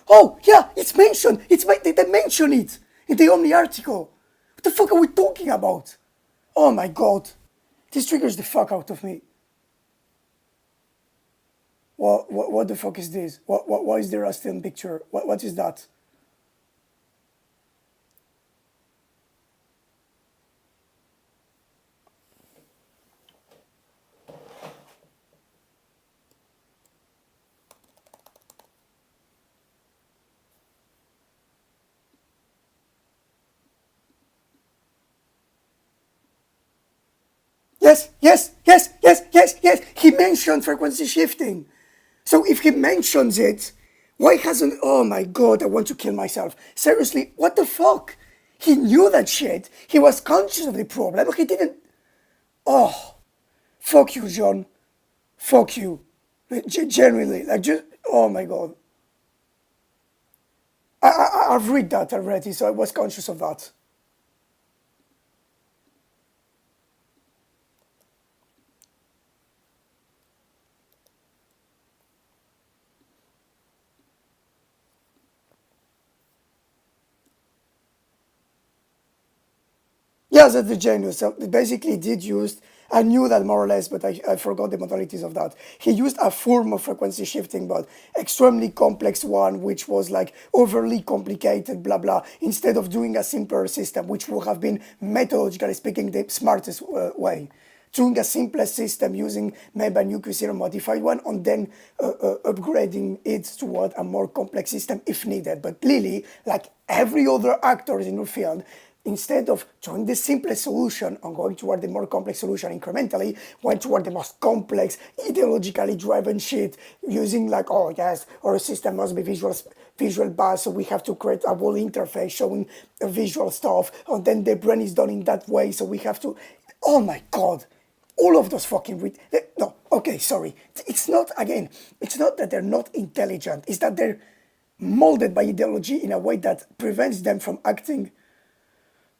Oh yeah, it's mentioned. They mention it in the Omni article. What the fuck are we talking about? Oh my god, this triggers the fuck out of me. What the fuck is this? Why is there a still picture? What is that? Yes. He mentioned frequency shifting. So if he mentions it, why hasn't. Oh my god, I want to kill myself. Seriously, what the fuck? He knew that shit. He was conscious of the problem. He didn't. Oh, fuck you, John. Fuck you. Genuinely. Like, just. Oh my god. I've read that already, so I was conscious of that. Yes, that's the genius. So basically, did use. I knew that more or less, but I forgot the modalities of that. He used a form of frequency shifting, but extremely complex one, which was like overly complicated, blah blah. Instead of doing a simpler system, which would have been methodologically speaking the smartest way. Doing a simpler system using maybe a nucleus serum modified one, and then upgrading it toward a more complex system if needed. But Lily, like every other actor in your field, instead of trying the simplest solution and going toward the more complex solution incrementally, went toward the most complex, ideologically driven shit, using like, oh yes, our system must be visual based, so we have to create a whole interface showing visual stuff, and then the brain is done in that way, so we have to. Oh my god! All of those fucking no, okay, sorry. It's not again. It's not that they're not intelligent. It's that they're molded by ideology in a way that prevents them from acting.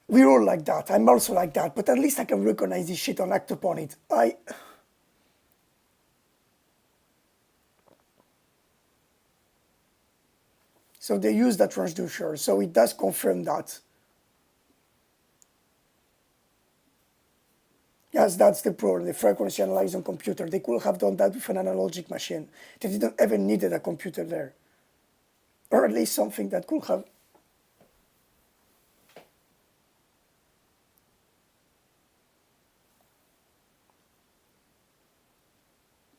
We're all like that. I'm also like that. But at least I can recognize this shit and act upon it. So they use that transducer. So it does confirm that. Yes, that's the problem. The frequency analyzer on computer. They could have done that with an analogic machine. They didn't even needed a computer there. Or at least something that could have.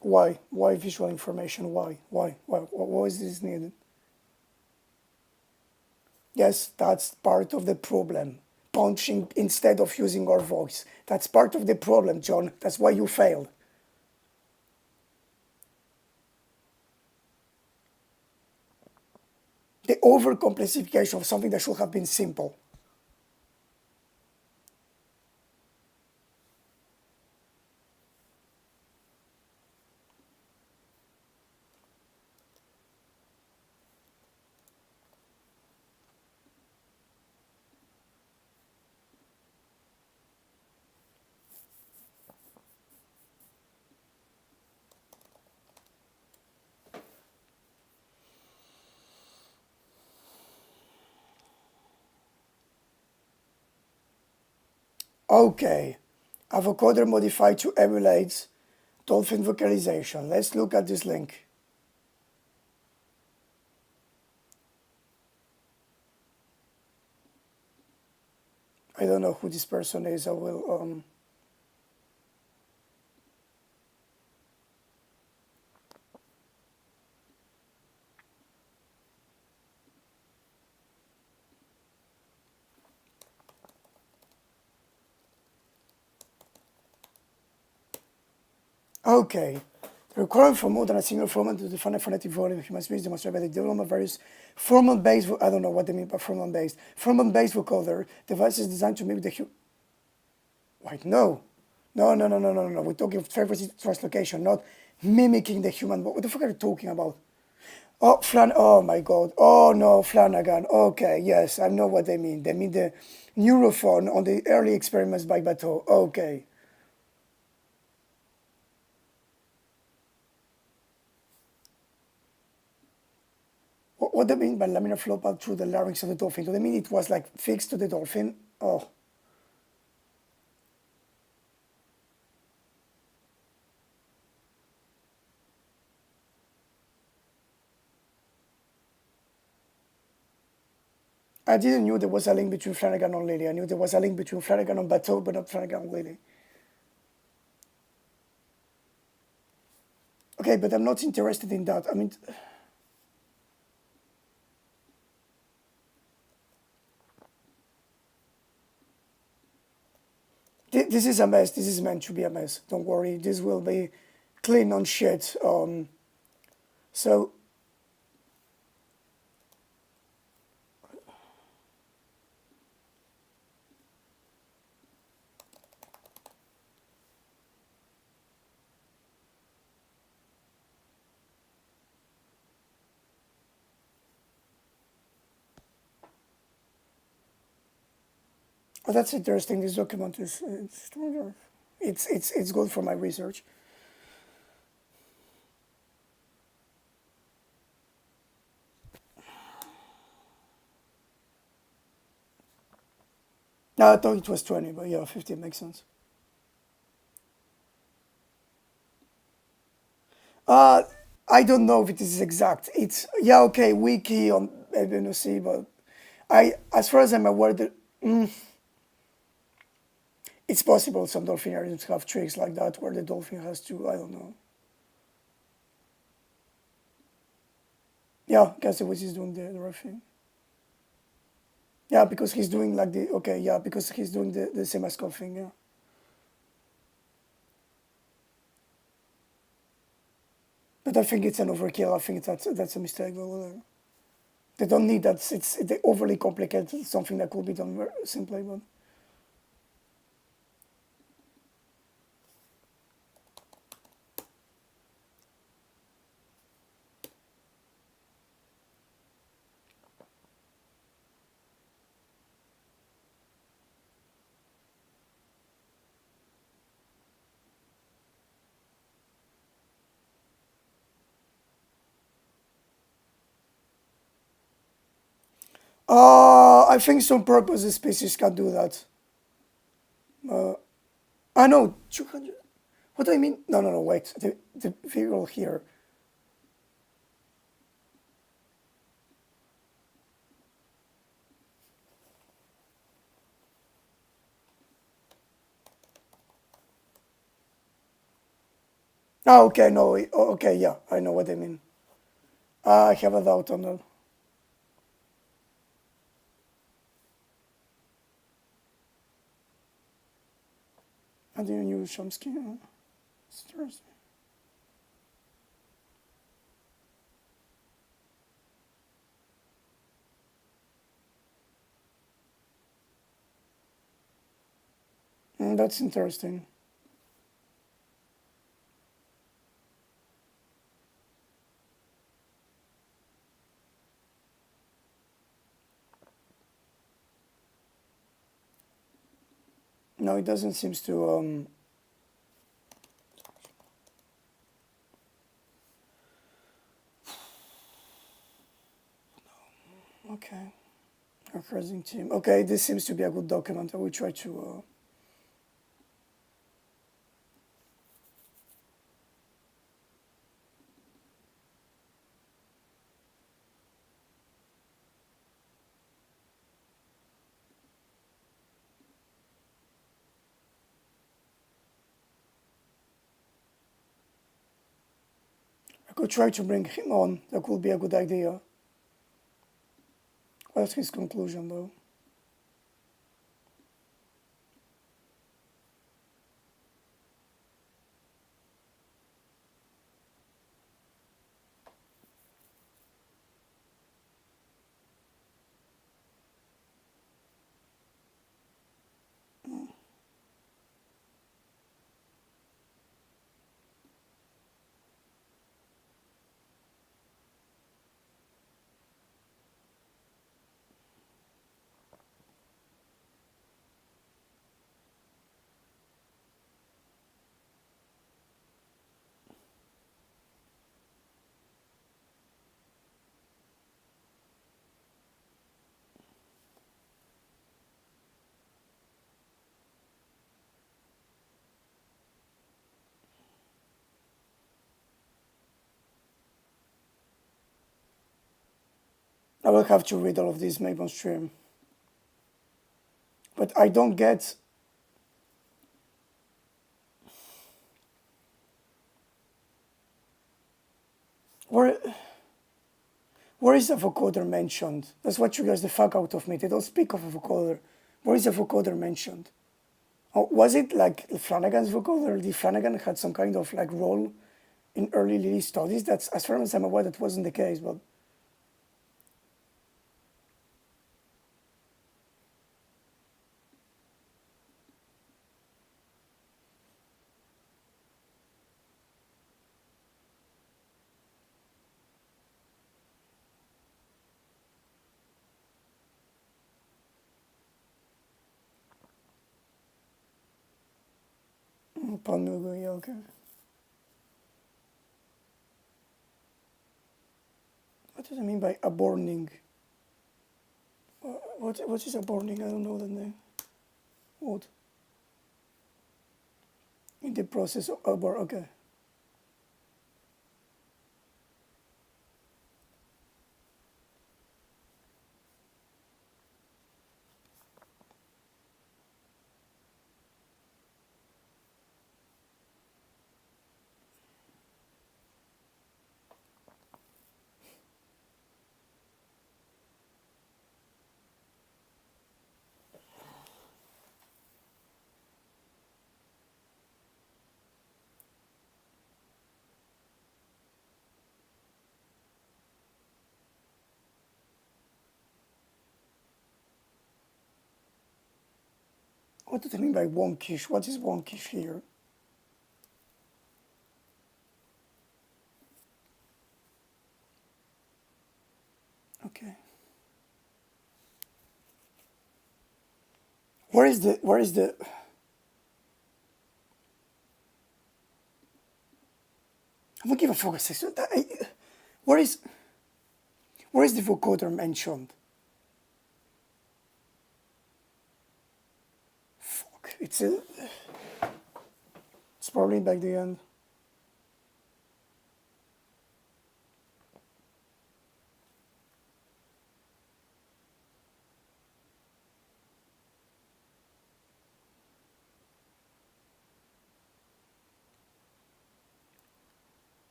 Why? Why visual information? Why is this needed? Yes, that's part of the problem. Punching instead of using our voice. That's part of the problem, John. That's why you failed. The overcomplexification of something that should have been simple. Okay, a vocoder modified to emulate dolphin vocalization. Let's look at this link. I don't know who this person is. I will. Okay. The requirement for more than a single format to define a phonetic volume of human speech demonstrated by the development of various format-based, I don't know what they mean by format-based. Format-based vocoder devices designed to mimic the Wait, no. No. We're talking of frequency translocation, not mimicking the human. What the fuck are you talking about? Oh, oh my God. Oh no, Flanagan. Okay, yes, I know what they mean. They mean the neurophone on the early experiments by Bateau. Okay. What do they mean by laminar flow path through the larynx of the dolphin? Do they mean it was like fixed to the dolphin? Oh. I didn't knew there was a link between Flanagan and Lilly. I knew there was a link between Flanagan and Bateau, but not Flanagan and Lilly. Okay, but I'm not interested in that. I mean, this is a mess. This is meant to be a mess. Don't worry. This will be clean on shit. So oh, that's interesting. This document is it's good for my research. No, I thought it was 20, but yeah, 50 makes sense. Uh, I don't know if it is exact. It's yeah, okay, wiki on LBNOC, but as far as I'm aware, it's possible some dolphinariums have tricks like that where the dolphin has to, I don't know. Yeah, Casewitz is doing the right thing. Yeah, because he's doing like the okay, yeah, because he's doing the same as thing, yeah. But I think it's an overkill. I think that's a mistake. But whatever. They don't need that. It's they overly complicated. Something that could be done very simply. But I think some purpose species can do that. I know 200. What do I mean? No. Wait, the figure here. Oh, okay, no, okay, yeah, I know what they mean. I have a doubt on that. I didn't use Chomsky. It's Thursday. That's interesting. No, it doesn't seem to. Okay. Recurring team. Okay, this seems to be a good document. I will try to could try to bring him on. That would be a good idea. What's his conclusion, though? I will have to read all of these maybe on stream. But I don't get where is the vocoder mentioned? That's what triggers the fuck out of me. They don't speak of a vocoder. Where is the vocoder mentioned? Oh, was it like Flanagan's vocoder? Did Flanagan had some kind of like role in early Lilly studies? That's, as far as I'm aware, that wasn't the case, but Palmugo, yeah, okay. What does it mean by aborning? What is aborning? I don't know the name. What? In the process of abort, okay. What do they mean by wonkish? What is wonkish here? Okay. Where is the I don't give a fuck. Where is where is the vocoder mentioned? Fuck. It's probably back the end.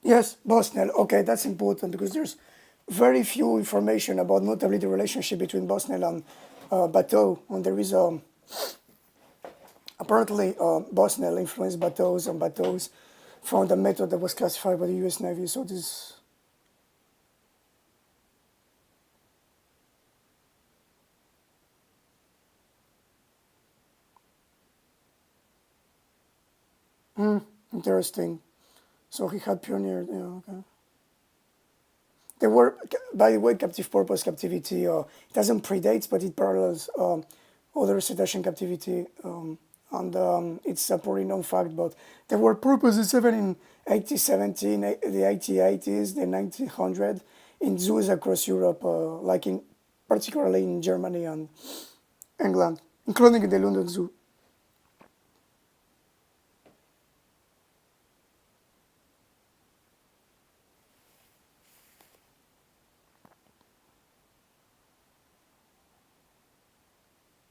Yes, Bosnell. Okay, that's important because there's very few information about notably the relationship between Bosnell and Bateau. And there is apparently Bosnell influenced Bateau's, and Bateau's found a method that was classified by the U.S. Navy. So this. Interesting. So he had pioneered. Yeah, okay. There were, by the way, captive purpose captivity. It doesn't predate, but it parallels other cetacean captivity, and it's a pretty known fact. But there were purposes even in 1817, the 1880s, the 1900s, in zoos across Europe, like in particularly in Germany and England, including in the London Zoo.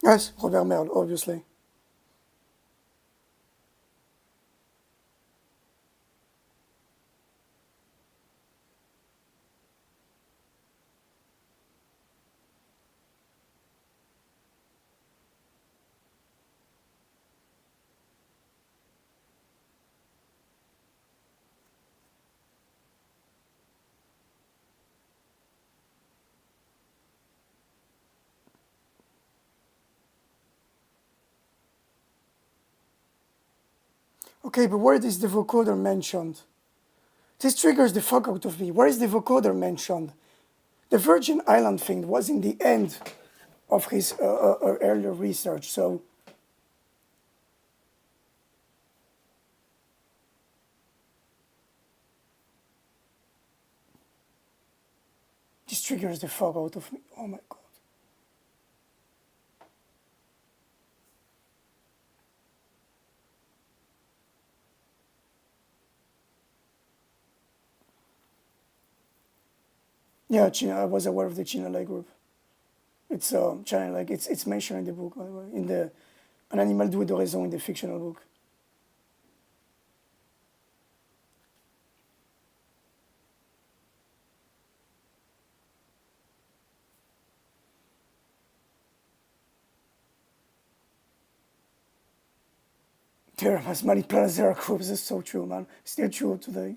Yes, Robert Merle, obviously. Okay, but where is the vocoder mentioned? This triggers the fuck out of me. Where is the vocoder mentioned? The Virgin Island thing was in the end of his earlier research, so this triggers the fuck out of me. Oh my god. Yeah, China, I was aware of the China Lake group. It's China Lake. It's mentioned in the book, by the way, in the An Animal Doué de Raison in the fictional book. There are as many planets there are groups. It's so true, man. Still true today.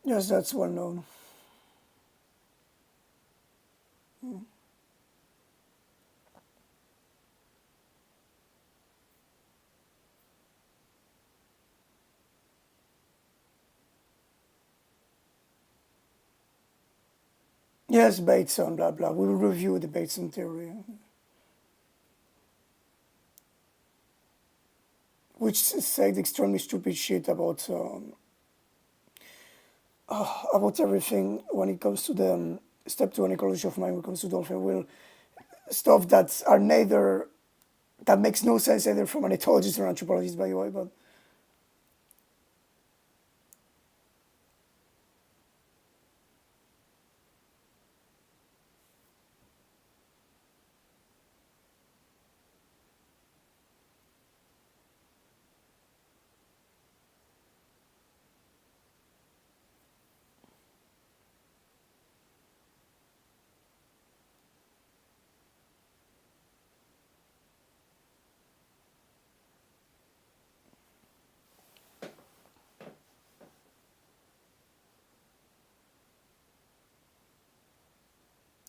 Yes, that's well known. Yes, Bateson, blah blah. We will review the Bateson theory, which said extremely stupid shit about everything when it comes to the step two on ecology of mind when it comes to dolphin will stuff that are neither that makes no sense either from an ethologist or anthropologist, by the way. But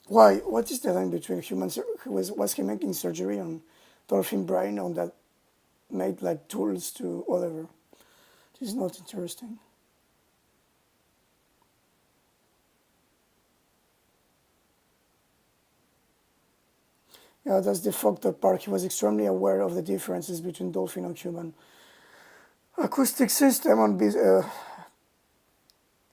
why? What is the link between humans? Was he making surgery on dolphin brain on that made like tools to whatever? This is not interesting. Yeah, that's the fucked up part. He was extremely aware of the differences between dolphin and human acoustic system and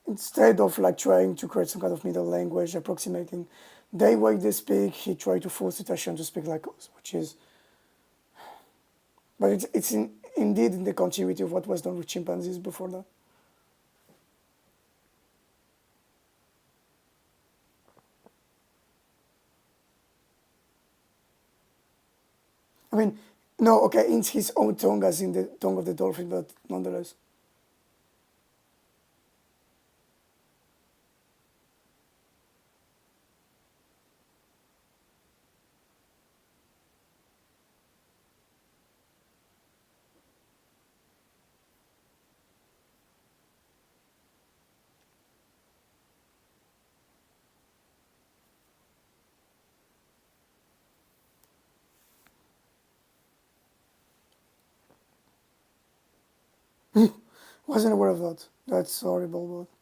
instead of like trying to create some kind of middle language approximating the way they speak, he tried to force the Tashian to speak like us, which is, but indeed in the continuity of what was done with chimpanzees before that. I mean, no, okay, in his own tongue as in the tongue of the dolphin, but nonetheless. Wasn't aware of that. That's horrible, but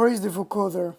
Where is the vocoder?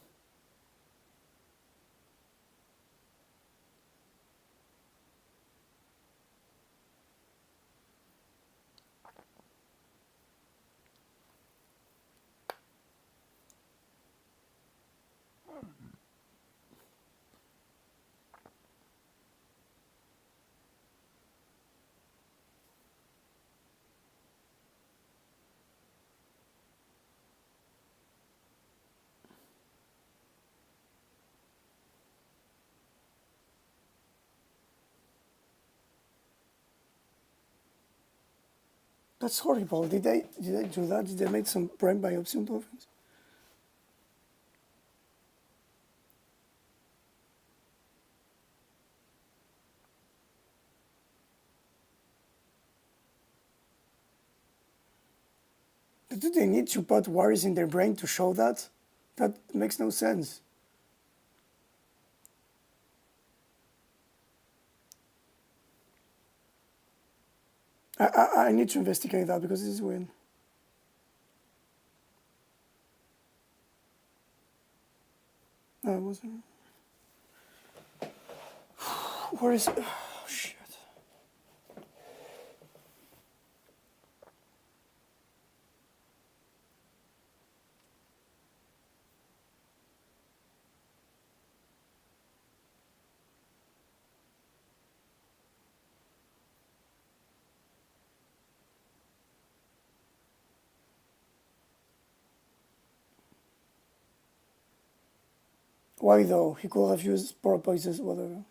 That's horrible. Did they do that? Did they make some brain biopsy on dolphins? Do they need to put wires in their brain to show that? That makes no sense. I need to investigate that because this is weird. No, it wasn't. Where is? Oh, shit. Why though? He could have used porpoises, whatever.